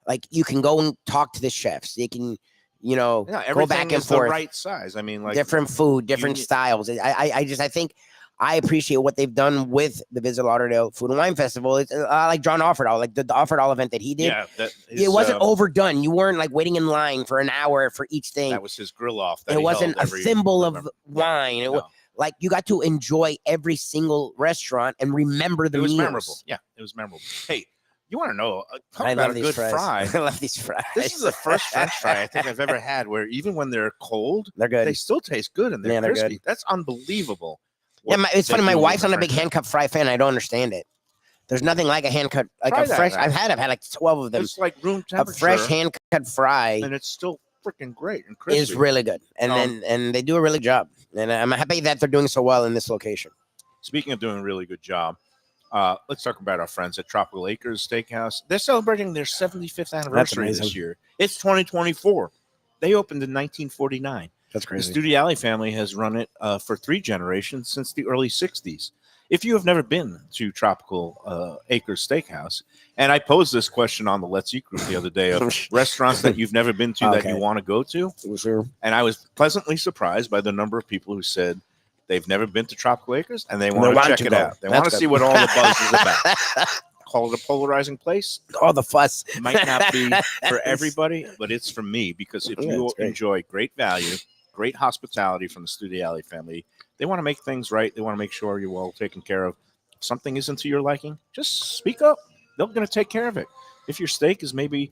like, you can go and talk to the chefs. They can, go back and forth. The right size. I mean, like different food, different styles. I think I appreciate what they've done with the Visit Lauderdale Food and Wine Festival. It's like John Offerdahl, like the Offerdahl event that he did. Yeah, it wasn't overdone. You weren't like waiting in line for an hour for each thing. That was his grill off. It wasn't a thimble of wine. It was like you got to enjoy every single restaurant and remember the meals. It was memorable. Yeah, it was memorable. Hey, you want to know? I love these good fries. fry. I love these fries. This is the first French fry I think I've ever had where even when they're cold, they're good. They still taste good and they're crispy. Good. That's unbelievable. Yeah, it's funny. My wife's not a big hand cut fry fan. I don't understand it. There's nothing like a hand cut, like Try a that, fresh. man. I've had like 12 of them. It's like room A temperature. fresh hand cut fry and it's still freaking great and crispy. is really good, and and they do a really good job. And I'm happy that they're doing so well in this location. Speaking of doing a really good job, let's talk about our friends at Tropical Acres Steakhouse. They're celebrating their 75th anniversary this year. It's 2024. They opened in 1949. That's crazy. The Studiali family has run it for 3 generations since the early 60s. If you have never been to Tropical Acres Steakhouse, and I posed this question on the Let's Eat group the other day of restaurants that you've never been to that you want to go to, Sure. and I was pleasantly surprised by the number of people who said they've never been to Tropical Acres and they want to check it out. They want to see what all the buzz is about. Call it a polarizing place. All the fuss Might not be for everybody, but it's for me because if you enjoy great value, great hospitality from the Studiali family, they want to make things right. They want to make sure you're well taken care of. If something isn't to your liking, just speak up. They're going to take care of it. If your steak is maybe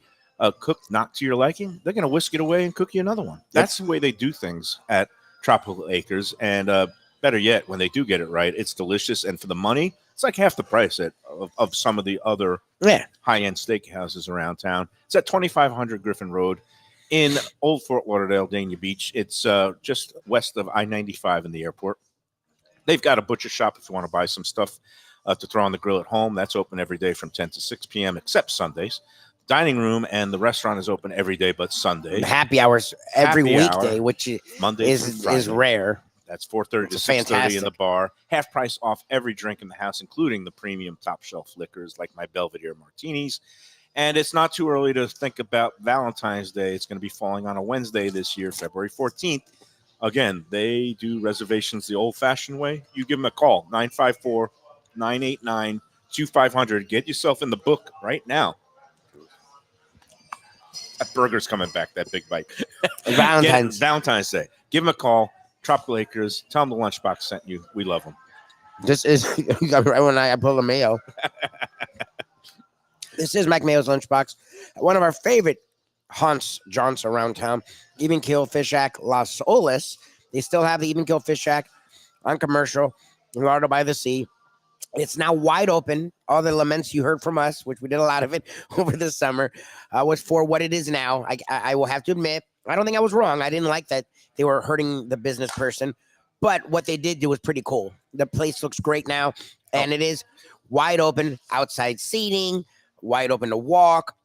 cooked not to your liking, they're going to whisk it away and cook you another one. That's the way they do things at Tropical Acres. And better yet, when they do get it right, it's delicious. And for the money, it's like half the price of some of the other high-end steakhouses around town. It's at 2500 Griffin Road in Old Fort Lauderdale, Dania Beach. It's just west of I-95 in the airport. They've got a butcher shop if you want to buy some stuff to throw on the grill at home. That's open every day from 10 to 6 p.m. except Sundays. Dining room and the restaurant is open every day but Sunday. Happy hours every weekday, which Monday is rare. That's 4:30 to 6:30 in the bar. Half price off every drink in the house, including the premium top shelf liquors like my Belvedere martinis. And it's not too early to think about Valentine's Day. It's going to be falling on a Wednesday this year, February 14th. Again, they do reservations the old-fashioned way. You give them a call, 954-989-2500. Get yourself in the book right now. That burger's coming back, that big bite. Valentine's Day. Give them a call, Tropical Acres. Tell them the Lunchbox sent you. We love them. This is right when I pull a Mayo. This is Mike Mayo's Lunchbox. One of our favorite haunts, jaunts around town. Even Keel Fish Shack, Las Olas. They still have the Even Keel Fish Shack on Commercial, in Lauderdale by the Sea. It's now wide open. All the laments you heard from us, which we did a lot of it over the summer, was for what it is now. I will have to admit, I don't think I was wrong. I didn't like that they were hurting the business person, but what they did do was pretty cool. The place looks great now, and it is wide open, outside seating, wide open to walk.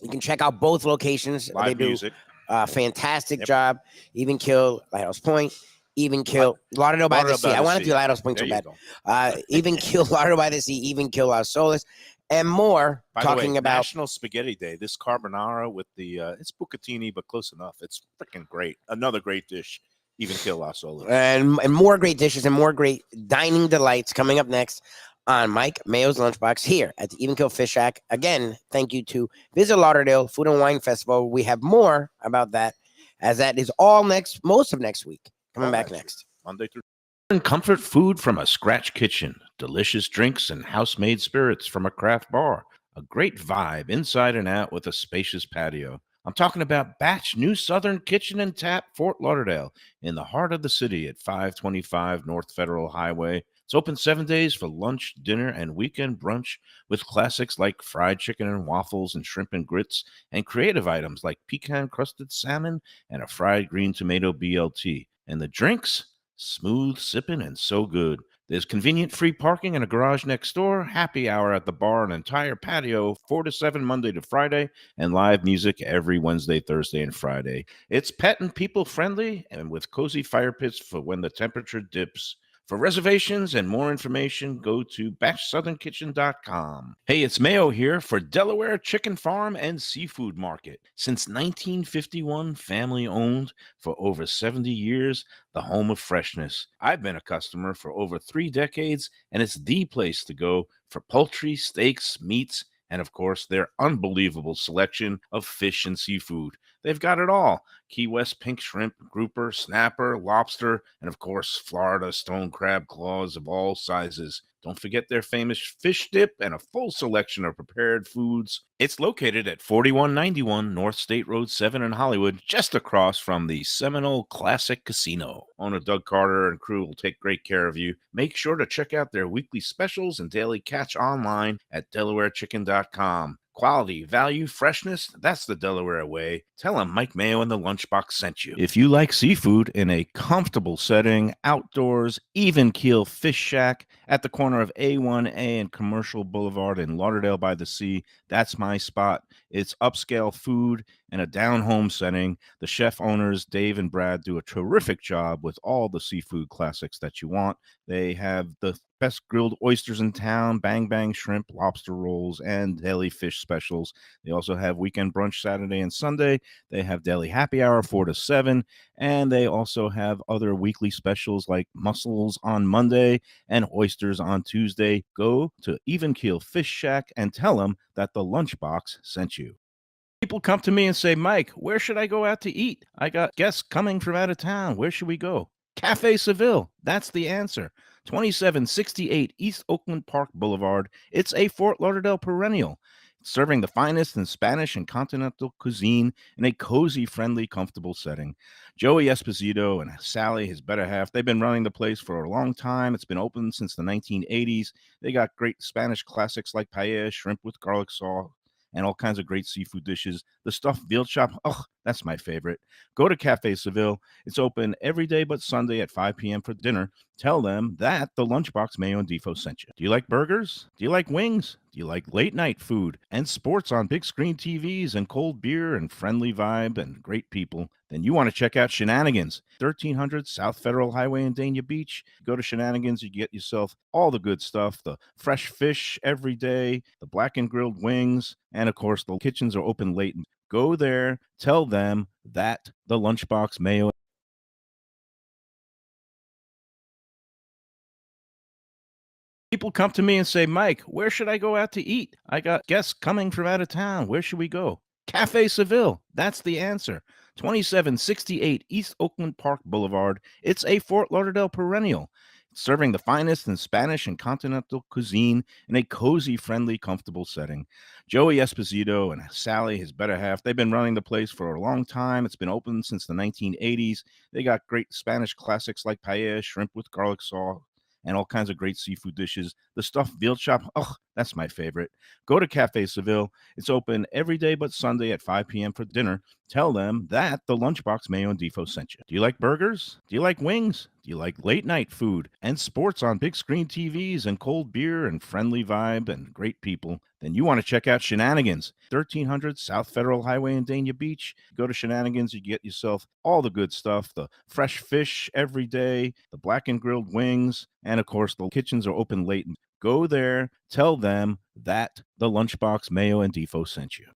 You can check out both locations. Live they do music. Fantastic job. Even Keel, Lighthouse Point. Even Keel, Lauderdale by the Sea. I want to do Lighthouse Point so bad. Even Keel, Lauderdale by the Sea. Even Keel, Las Olas, and more. By talking the way, about National Spaghetti Day. This carbonara with the it's bucatini, but close enough. It's freaking great. Another great dish. Even Keel, Las Olas. and more great dishes and more great dining delights coming up next on Mike Mayo's Lunchbox here at the Even Keel Fish Shack. Again, thank you to Visit Lauderdale Food and Wine Festival. We have more about that, as that is all most of next week. Coming back next. Monday through. Comfort food from a scratch kitchen. Delicious drinks and house-made spirits from a craft bar. A great vibe inside and out with a spacious patio. I'm talking about Batch New Southern Kitchen and Tap, Fort Lauderdale, in the heart of the city at 525 North Federal Highway. It's open 7 days for lunch, dinner, and weekend brunch with classics like fried chicken and waffles and shrimp and grits, and creative items like pecan-crusted salmon and a fried green tomato BLT. And the drinks? Smooth sipping and so good. There's convenient free parking and a garage next door, happy hour at the bar, an entire patio, 4 to 7 Monday to Friday, and live music every Wednesday, Thursday, and Friday. It's pet and people friendly and with cozy fire pits for when the temperature dips. For reservations and more information, go to batchsouthernkitchen.com. Hey, it's Mayo here for Delaware Chicken Farm and Seafood Market. Since 1951, family owned for over 70 years, the home of freshness. I've been a customer for over 3 decades, and it's the place to go for poultry, steaks, meats, and of course, their unbelievable selection of fish and seafood. They've got it all. Key West pink shrimp, grouper, snapper, lobster, and of course, Florida stone crab claws of all sizes. Don't forget their famous fish dip and a full selection of prepared foods. It's located at 4191 North State Road 7 in Hollywood, just across from the Seminole Classic Casino. Owner Doug Carter and crew will take great care of you. Make sure to check out their weekly specials and daily catch online at DelawareChicken.com. Quality, value, freshness, that's the Delaware way. Tell them Mike Mayo and the Lunchbox sent you. If you like seafood in a comfortable setting, outdoors, even keel fish shack at the corner of A1A and Commercial Boulevard in Lauderdale by the Sea, that's my spot. It's upscale food in a down-home setting. The chef owners, Dave and Brad, do a terrific job with all the seafood classics that you want. They have the best grilled oysters in town, bang bang shrimp, lobster rolls, and deli fish specials. They also have weekend brunch Saturday and Sunday. They have deli happy hour 4 to 7, and they also have other weekly specials like mussels on Monday and oysters on Tuesday. Go to Even Keel Fish Shack and tell them that the Lunchbox sent you. People come to me and say, Mike, where should I go out to eat? I got guests coming from out of town. Where should we go? Cafe Seville. That's the answer. 2768 East Oakland Park Boulevard. It's a Fort Lauderdale perennial, serving the finest in Spanish and continental cuisine in a cozy, friendly, comfortable setting. Joey Esposito and Sally, his better half, they've been running the place for a long time. It's been open since the 1980s. They got great Spanish classics like paella, shrimp with garlic sauce, and all kinds of great seafood dishes. The stuffed veal chop, oh, that's my favorite. Go to Cafe Seville. It's open every day but Sunday at 5 p.m. for dinner. Tell them that the Lunchbox Mayo and Defo sent you. Do you like burgers? Do you like wings? Do you like late night food and sports on big screen TVs and cold beer and friendly vibe and great people? Then you want to check out Shenanigans, 1300 South Federal Highway in Dania Beach. Go to Shenanigans, you get yourself all the good stuff, the fresh fish every day, the black and grilled wings, and of course the kitchens are open late. Go there, tell them that the Lunchbox Mayo. People come to me and say, Mike, where should I go out to eat? I got guests coming from out of town. Where should we go? Cafe Seville. That's the answer. 2768 East Oakland Park Boulevard. It's a Fort Lauderdale perennial, serving the finest in Spanish and continental cuisine in a cozy, friendly, comfortable setting. Joey Esposito and Sally, his better half, they've been running the place for a long time. It's been open since the 1980s. They got great Spanish classics like paella, shrimp with garlic sauce, and all kinds of great seafood dishes. The stuffed veal chop, oh, that's my favorite. Go to Cafe Seville. It's open every day but Sunday at 5 p.m. for dinner. Tell them that the Lunchbox Mayo and Defo sent you. Do you like burgers? Do you like wings? Do you like late night food and sports on big screen TVs and cold beer and friendly vibe and great people? Then you want to check out Shenanigans, 1300 South Federal Highway in Dania Beach. Go to Shenanigans, you get yourself all the good stuff, the fresh fish every day, the black and grilled wings, and of course the kitchens are open late. Go there, tell them that the Lunchbox Mayo and Defo sent you.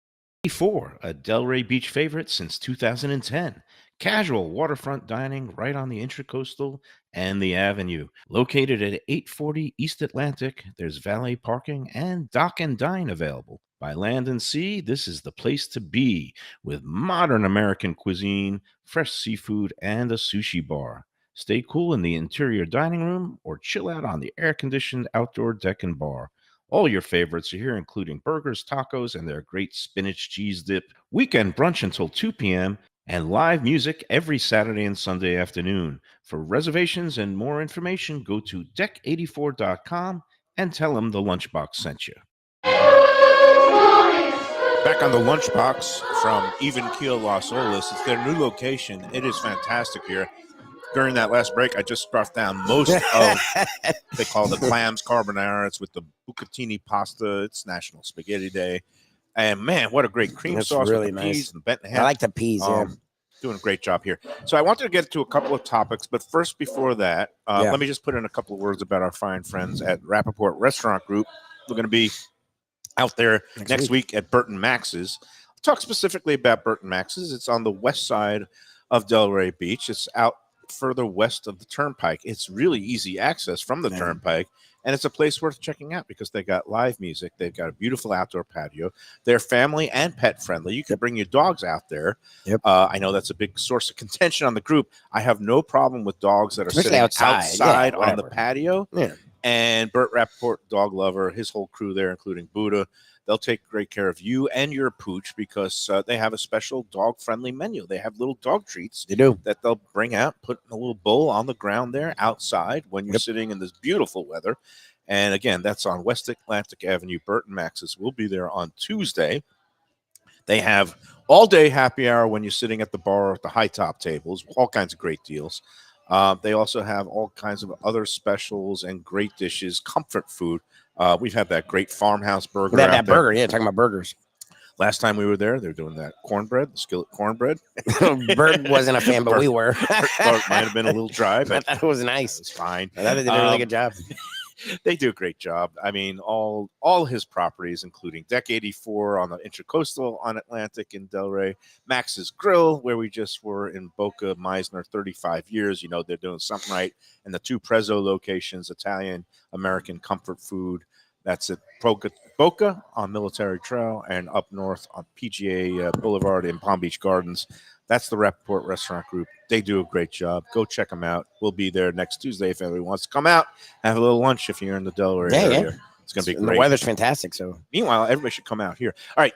4, a Delray Beach favorite since 2010. Casual waterfront dining right on the Intracoastal and the Avenue. Located at 840 East Atlantic, there's valet parking and dock and dine available. By land and sea, this is the place to be, with modern American cuisine, fresh seafood, and a sushi bar. Stay cool in the interior dining room or chill out on the air-conditioned outdoor deck and bar. All your favorites are here, including burgers, tacos, and their great spinach cheese dip. Weekend brunch until 2 p.m. and live music every Saturday and Sunday afternoon. For reservations and more information, go to deck84.com and tell them the Lunchbox sent you. Back on the Lunchbox from Even Keel, Las Olas. It's their new location. It is fantastic here. During that last break, I just scarfed down most of, they call the clams carbonara. It's with the bucatini pasta. It's National Spaghetti Day. And, man, what a great cream sauce really with the peas and bent ham. I like the peas, yeah. Doing a great job here. So I wanted to get to a couple of topics, but first, before that, let me just put in a couple of words about our fine friends at Rappaport Restaurant Group. We're going to be out there next week at Burton Max's. I'll talk specifically about Burton Max's. It's on the west side of Delray Beach. It's out further west of the Turnpike. It's really easy access from the Turnpike. And it's a place worth checking out because they got live music. They've got a beautiful outdoor patio. They're family and pet friendly. You can bring your dogs out there. Yep. I know that's a big source of contention on the group. I have no problem with dogs that are Especially sitting outside. on the patio. Yeah. And Burt Rappaport, dog lover, his whole crew there, including Buddha, they'll take great care of you and your pooch because they have a special dog-friendly menu. They have little dog treats that they'll bring out, put in a little bowl on the ground there outside when you're sitting in this beautiful weather. And again, that's on West Atlantic Avenue. Burt and Max's will be there on Tuesday. They have all-day happy hour when you're sitting at the bar at the high-top tables, all kinds of great deals. They also have all kinds of other specials and great dishes, comfort food. We've had that great farmhouse burger. We had that burger. Yeah, talking about burgers. Last time we were there, they're doing that cornbread, the skillet cornbread. Bert wasn't a fan, but we were. Bert might have been a little dry, but that was nice. It's fine. They did a really good job. They do a great job. I mean, all his properties, including Deck 84 on the Intracoastal on Atlantic in Delray, Max's Grill, where we just were in Boca Meisner, 35 years. You know, they're doing something right. And the two Prezzo locations, Italian, American comfort food. That's at Boca on Military Trail and up north on PGA Boulevard in Palm Beach Gardens. That's the Rappaport Restaurant Group. They do a great job. Go check them out. We'll be there next Tuesday if anybody wants to come out, have a little lunch if you're in the Delaware area. Yeah. It's going to be great. The weather's fantastic. So meanwhile, everybody should come out here. All right.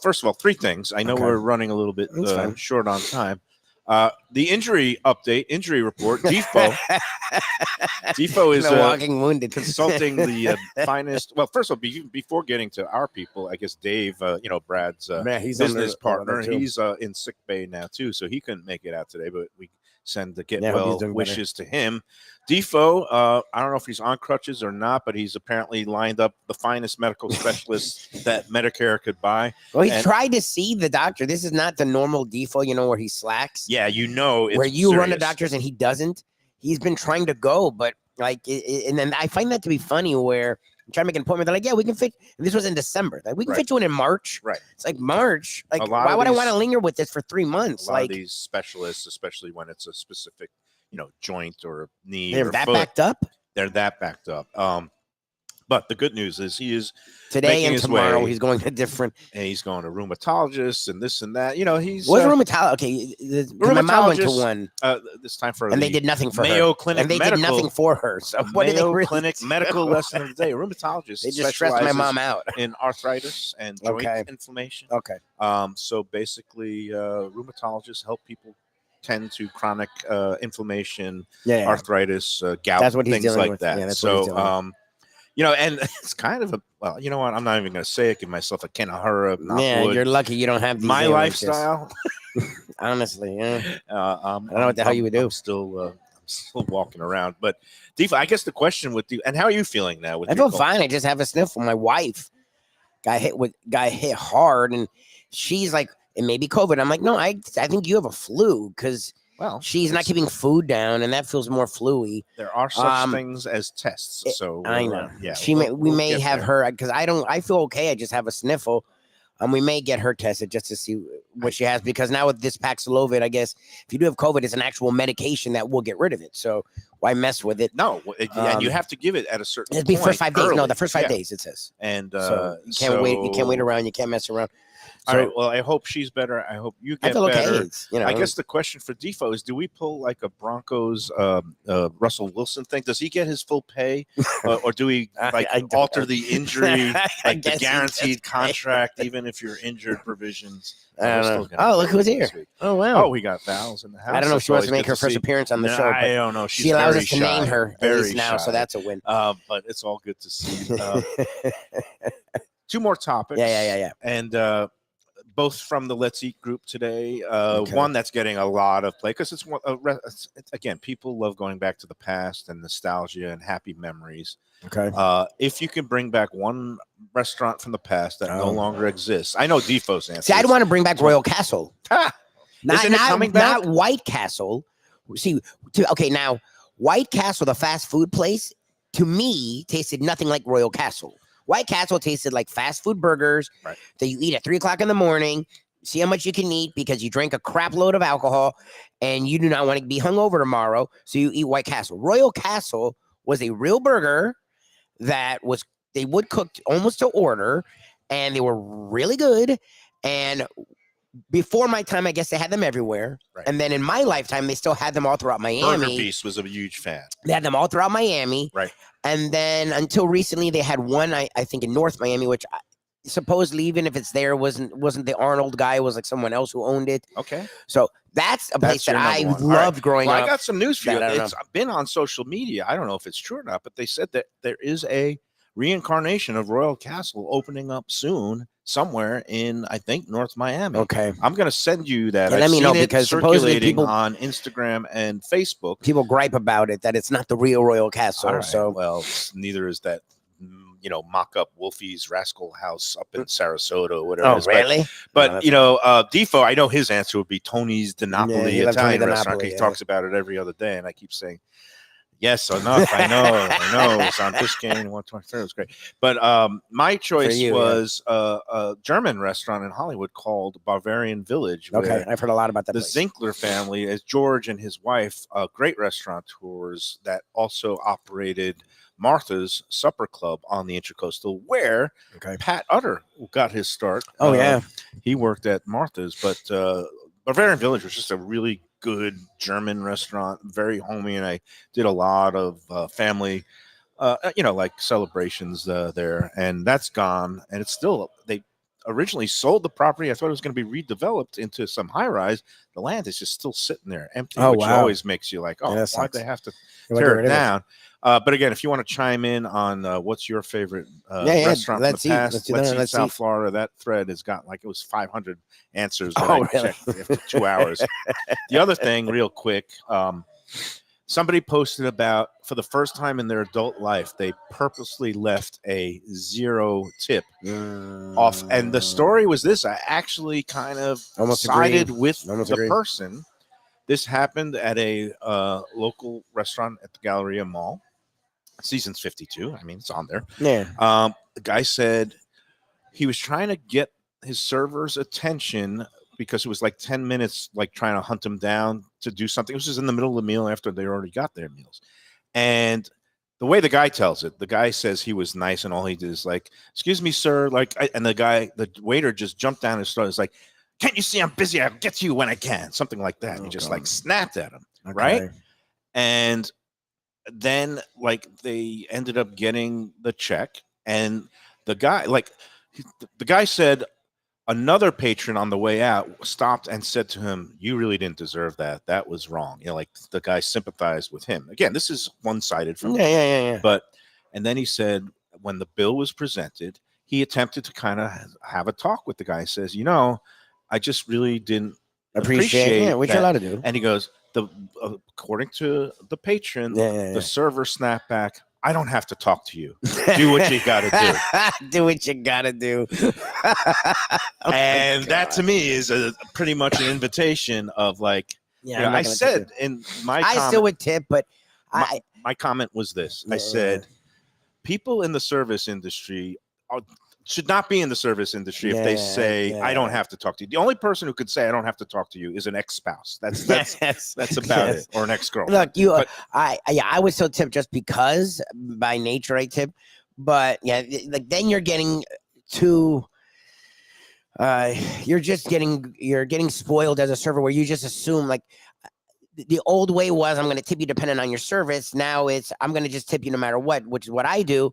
First of all, three things. I know we're running a little bit short on time. The injury report. Defoe is walking wounded, consulting the finest. Well, first of all, before getting to our people, I guess Dave, Brad's business partner, he's in sick bay now too, so he couldn't make it out today. But we send the wishes to him. Defoe, I don't know if he's on crutches or not, but he's apparently lined up the finest medical specialist that Medicare could buy. Well, he tried to see the doctor. This is not the normal Defoe, where he slacks. Yeah, it's where you run to doctors and he doesn't. He's been trying to go, but and then I find that to be funny where I'm trying to make an appointment. They're like, yeah, we can fit. And this was in December. Like, we can fit you in March. Right. It's like March. Like, why would I want to linger with this for 3 months? A lot of these specialists, especially when it's a specific, joint or knee or that foot, backed up. They're that backed up. But the good news is he is today and tomorrow he's going to different. And he's going to rheumatologists and this and that. He's rheumatologist. Okay, my mom went to one. This time for they did nothing for Mayo her. Clinic, and they did nothing for her. So what did they really Clinic medical lesson of the day? Rheumatologist. They just stressed my mom out in arthritis and joint inflammation. Okay. So basically, rheumatologists help people tend to chronic inflammation, arthritis, gout, things like that. Yeah, so, and it's kind of you know what? I'm not even going to say it. Give myself a Kanahara. You're lucky you don't have these my lifestyle. Honestly, yeah. I don't know what the hell you would do. I'm still walking around, but Defa, I guess the question with you, and how are you feeling now? I feel fine. I just have a sniffle. My wife got hit hard, and she's like, it may be COVID. I'm like, no, I think you have a flu because she's not keeping food down, and that feels more flu-y. There are such things as tests. So I know. We may have her because I feel okay. I just have a sniffle. We may get her tested just to see what she has because now with this Paxlovid, I guess if you do have COVID, it's an actual medication that will get rid of it. So why mess with it? No, and you have to give it at a certain. It'd be point first 5 days. early. No, the first 5 days it says. And so you can't wait. You can't wait around. You can't mess around. All right. Well, I hope she's better. I hope you get better. Okay. I guess the question for Defoe is: do we pull like a Broncos Russell Wilson thing? Does he get his full pay, or do we alter the injury, like the guaranteed contract, even if you're injured provisions? Oh, look who's here! Oh wow! Oh, we got Val's in the house. I don't know if she wants to make her first appearance on the show. I don't know. She allows us to name her very now, shy. so that's a win. But it's all good to see. 2 more topics. Yeah. And both from the Let's Eat group today. One that's getting a lot of play because it's again, people love going back to the past and nostalgia and happy memories. Okay. If you can bring back one restaurant from the past that no longer exists, I know Defoe's answer. See, I'd want to bring back Royal Castle. Isn't it coming back? Not White Castle. See, now White Castle, the fast food place, to me tasted nothing like Royal Castle. White Castle tasted like fast food burgers that you eat at 3 o'clock in the morning. See how much you can eat because you drink a crap load of alcohol and you do not want to be hungover tomorrow. So you eat White Castle. Royal Castle was a real burger they would cook almost to order, and they were really good. And before my time, I guess they had them everywhere. Right. And then in my lifetime, they still had them all throughout Miami. Burger Beast was a huge fan. They had them all throughout Miami. Right. And then until recently, they had one, I think, in North Miami, which supposedly, even if it's there, wasn't the Arnold guy. It was like someone else who owned it. Okay. So that's a place that I your number one. loved growing Well, up. I got some news for you. that I don't It's been on social media. I don't know if it's true or not, but they said that there is a reincarnation of Royal Castle opening up soon somewhere in, I think, North Miami. Okay. I'm going to send you that. Yeah, let I've me seen know, it because supposedly circulating people- on Instagram and Facebook. People gripe about it, that it's not the real Royal Castle. All right. So Well, neither is that, mock-up Wolfie's Rascal House up in Sarasota or whatever. it is. really? But Defo, I know his answer would be Tony's DiNapoli he loves Tony Italian restaurant. DiNapoli, He yeah. talks about it every other day, and I keep saying, yes, enough. I know. It's on Biscayne 123. It was great. But my choice was a German restaurant in Hollywood called Bavarian Village. Okay, where I've heard a lot about that the place. Zinkler family, as George and his wife, great restaurateurs that also operated Martha's Supper Club on the Intracoastal, where Pat Utter got his start. Oh, yeah. He worked at Martha's, but Bavarian Village was just a really good German restaurant, very homey, and I did a lot of family, like celebrations there, and that's gone, and it's still, they originally sold the property. I thought it was going to be redeveloped into some high rise. The land is just still sitting there empty, which always makes you like, Yeah, why'd they have to tear it down? But again, if you want to chime in on what's your favorite restaurant from the past, let's eat South Florida. That thread has got it was 500 answers. I checked after 2 hours. The other thing, real quick, somebody posted about, for the first time in their adult life, they purposely left a 0 tip off. And the story was this: I actually kind of sided with the person. This happened at a local restaurant at the Galleria Mall. Seasons 52. I mean, it's on there. Yeah. The guy said he was trying to get his server's attention because it was like 10 minutes, like trying to hunt him down to do something. It was just in the middle of the meal after they already got their meals. And the way the guy tells it, the guy says he was nice and all he did is like, "Excuse me, sir." And the waiter just jumped down and started like, "Can't you see I'm busy? I'll get to you when I can." Something like that. And he just like snapped at him. Right. And then they ended up getting the check, and the guy said another patron on the way out stopped and said to him, "You really didn't deserve that. That was wrong." The guy sympathized with him. Again, this is one-sided from Yeah. But and then he said when the bill was presented, he attempted to kind of have a talk with the guy. He says, "I just really didn't appreciate which you're allowed to do." And he goes, according to the patron, the server snapped back, "I don't have to talk to you. Do what you got to do." Do what you got to do. And that to me is pretty much an invitation of I said in my comment, I still would tip, but my comment was this. I said, people in the service industry should not be in the service industry if they say, "I don't have to talk to you." The only person who could say, "I don't have to talk to you," is an ex-spouse. That's about it, or an ex-girlfriend. Look, I would still tip just because by nature I tip, but then you're getting too. You're getting spoiled as a server, where you just assume the old way was, I'm going to tip you depending on your service. Now it's, I'm going to just tip you no matter what, which is what I do.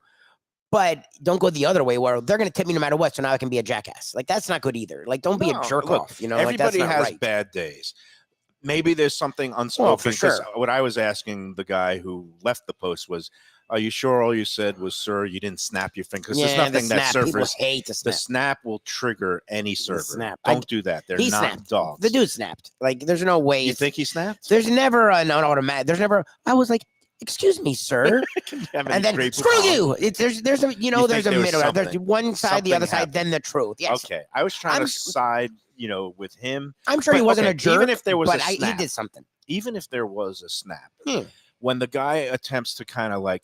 But don't go the other way where they're going to tip me no matter what. So now I can be a jackass. That's not good either. Don't be a jerk off. Everybody has right. bad days. Maybe there's something unspoken. For sure. What I was asking the guy who left the post was, "Are you sure all you said was, sir, you didn't snap your finger?" Because there's nothing that servers hate to snap. The snap will trigger any server. Snap. Don't do that. They're not snapped. dogs. The dude snapped. There's no way. You think he snapped? There's never an automatic. There's never. I was like, "Excuse me, sir," and then screw you. There's a there's a middle. There's one side, the other side, then the truth. Yes. Okay, I was trying to side, with him. I'm sure he wasn't a jerk, even if there was but a snap, he did something. Even if there was a snap, when the guy attempts to kind of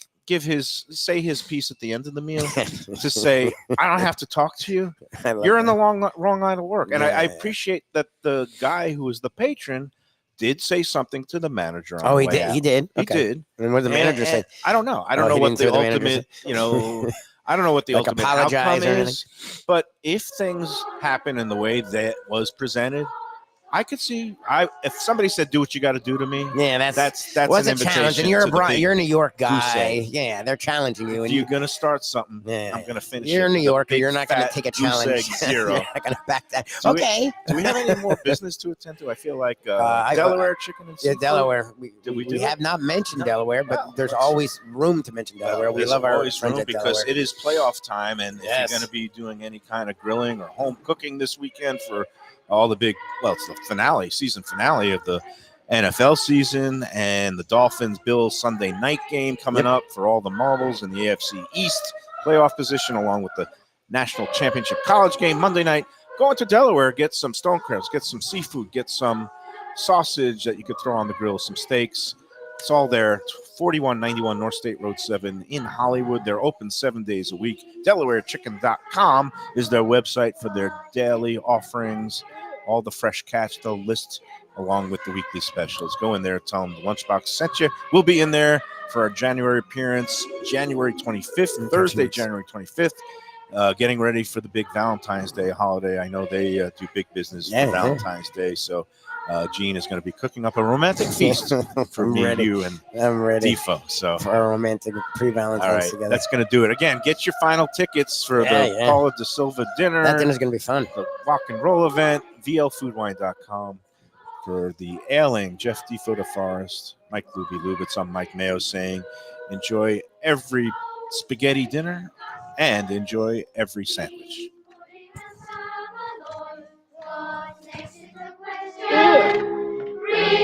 say his piece at the end of the meal, to say, "I don't have to talk to you," you're in the wrong line of work. And I appreciate that the guy who was the patron did say something to the manager. On Oh, the he way did. out. He did. He Okay. did. And what did the manager say? I don't know. I don't Oh, know he what didn't say the what the manager ultimate, I don't know what the Like ultimate apologize outcome or anything? is. But if things happen in the way that was presented, I could see. If somebody said, "Do what you got to do to me," Yeah, that's was an a challenge. And invitation to the big you're a New York guy. goose egg. Yeah, they're challenging you. If And you're gonna start something, Yeah, I'm gonna finish. You're it a New with Yorker. big, You're not going to fat take a goose egg challenge. 0. You're not going to back that. Do we- Okay. Do we have any more business to attend to? I feel like I- Delaware chicken and Yeah, seafood. Delaware. Did we We do it? have not mentioned No. Delaware, but Well, there's let's- always room to mention Delaware. We There's love our always friends room at because Delaware. it is playoff time, and Yes. if you're going to be doing any kind of grilling or home cooking this weekend for all the big, it's the season finale of the NFL season, and the Dolphins-Bills Sunday night game coming up for all the marbles in the AFC East playoff position, along with the national championship college game Monday night. Go into Delaware, get some stone crabs, get some seafood, get some sausage that you could throw on the grill, some steaks. It's all there. 4191 North State Road 7 in Hollywood. They're open 7 days a week. DelawareChicken.com is their website for their daily offerings, all the fresh catch they'll list along with the weekly specials. Go in there, tell them the Lunchbox sent you. We'll be in there for our January appearance, January 25th, Thursday, January 25th. Getting ready for the big Valentine's Day holiday. I know they do big business for Valentine's Day, so Gene is going to be cooking up a romantic feast for me, you, and I'm ready Defo. So for a romantic pre-Valentine's all right, together. that's going to do it. Again, get your final tickets for the Paula De Silva dinner. That dinner's going to be fun. The rock and roll event, VLFoodWine.com. For the ailing Jeff Defo DeForest, Mike Lubie Lubitz, I'm Mike Mayo saying enjoy every spaghetti dinner and enjoy every sandwich.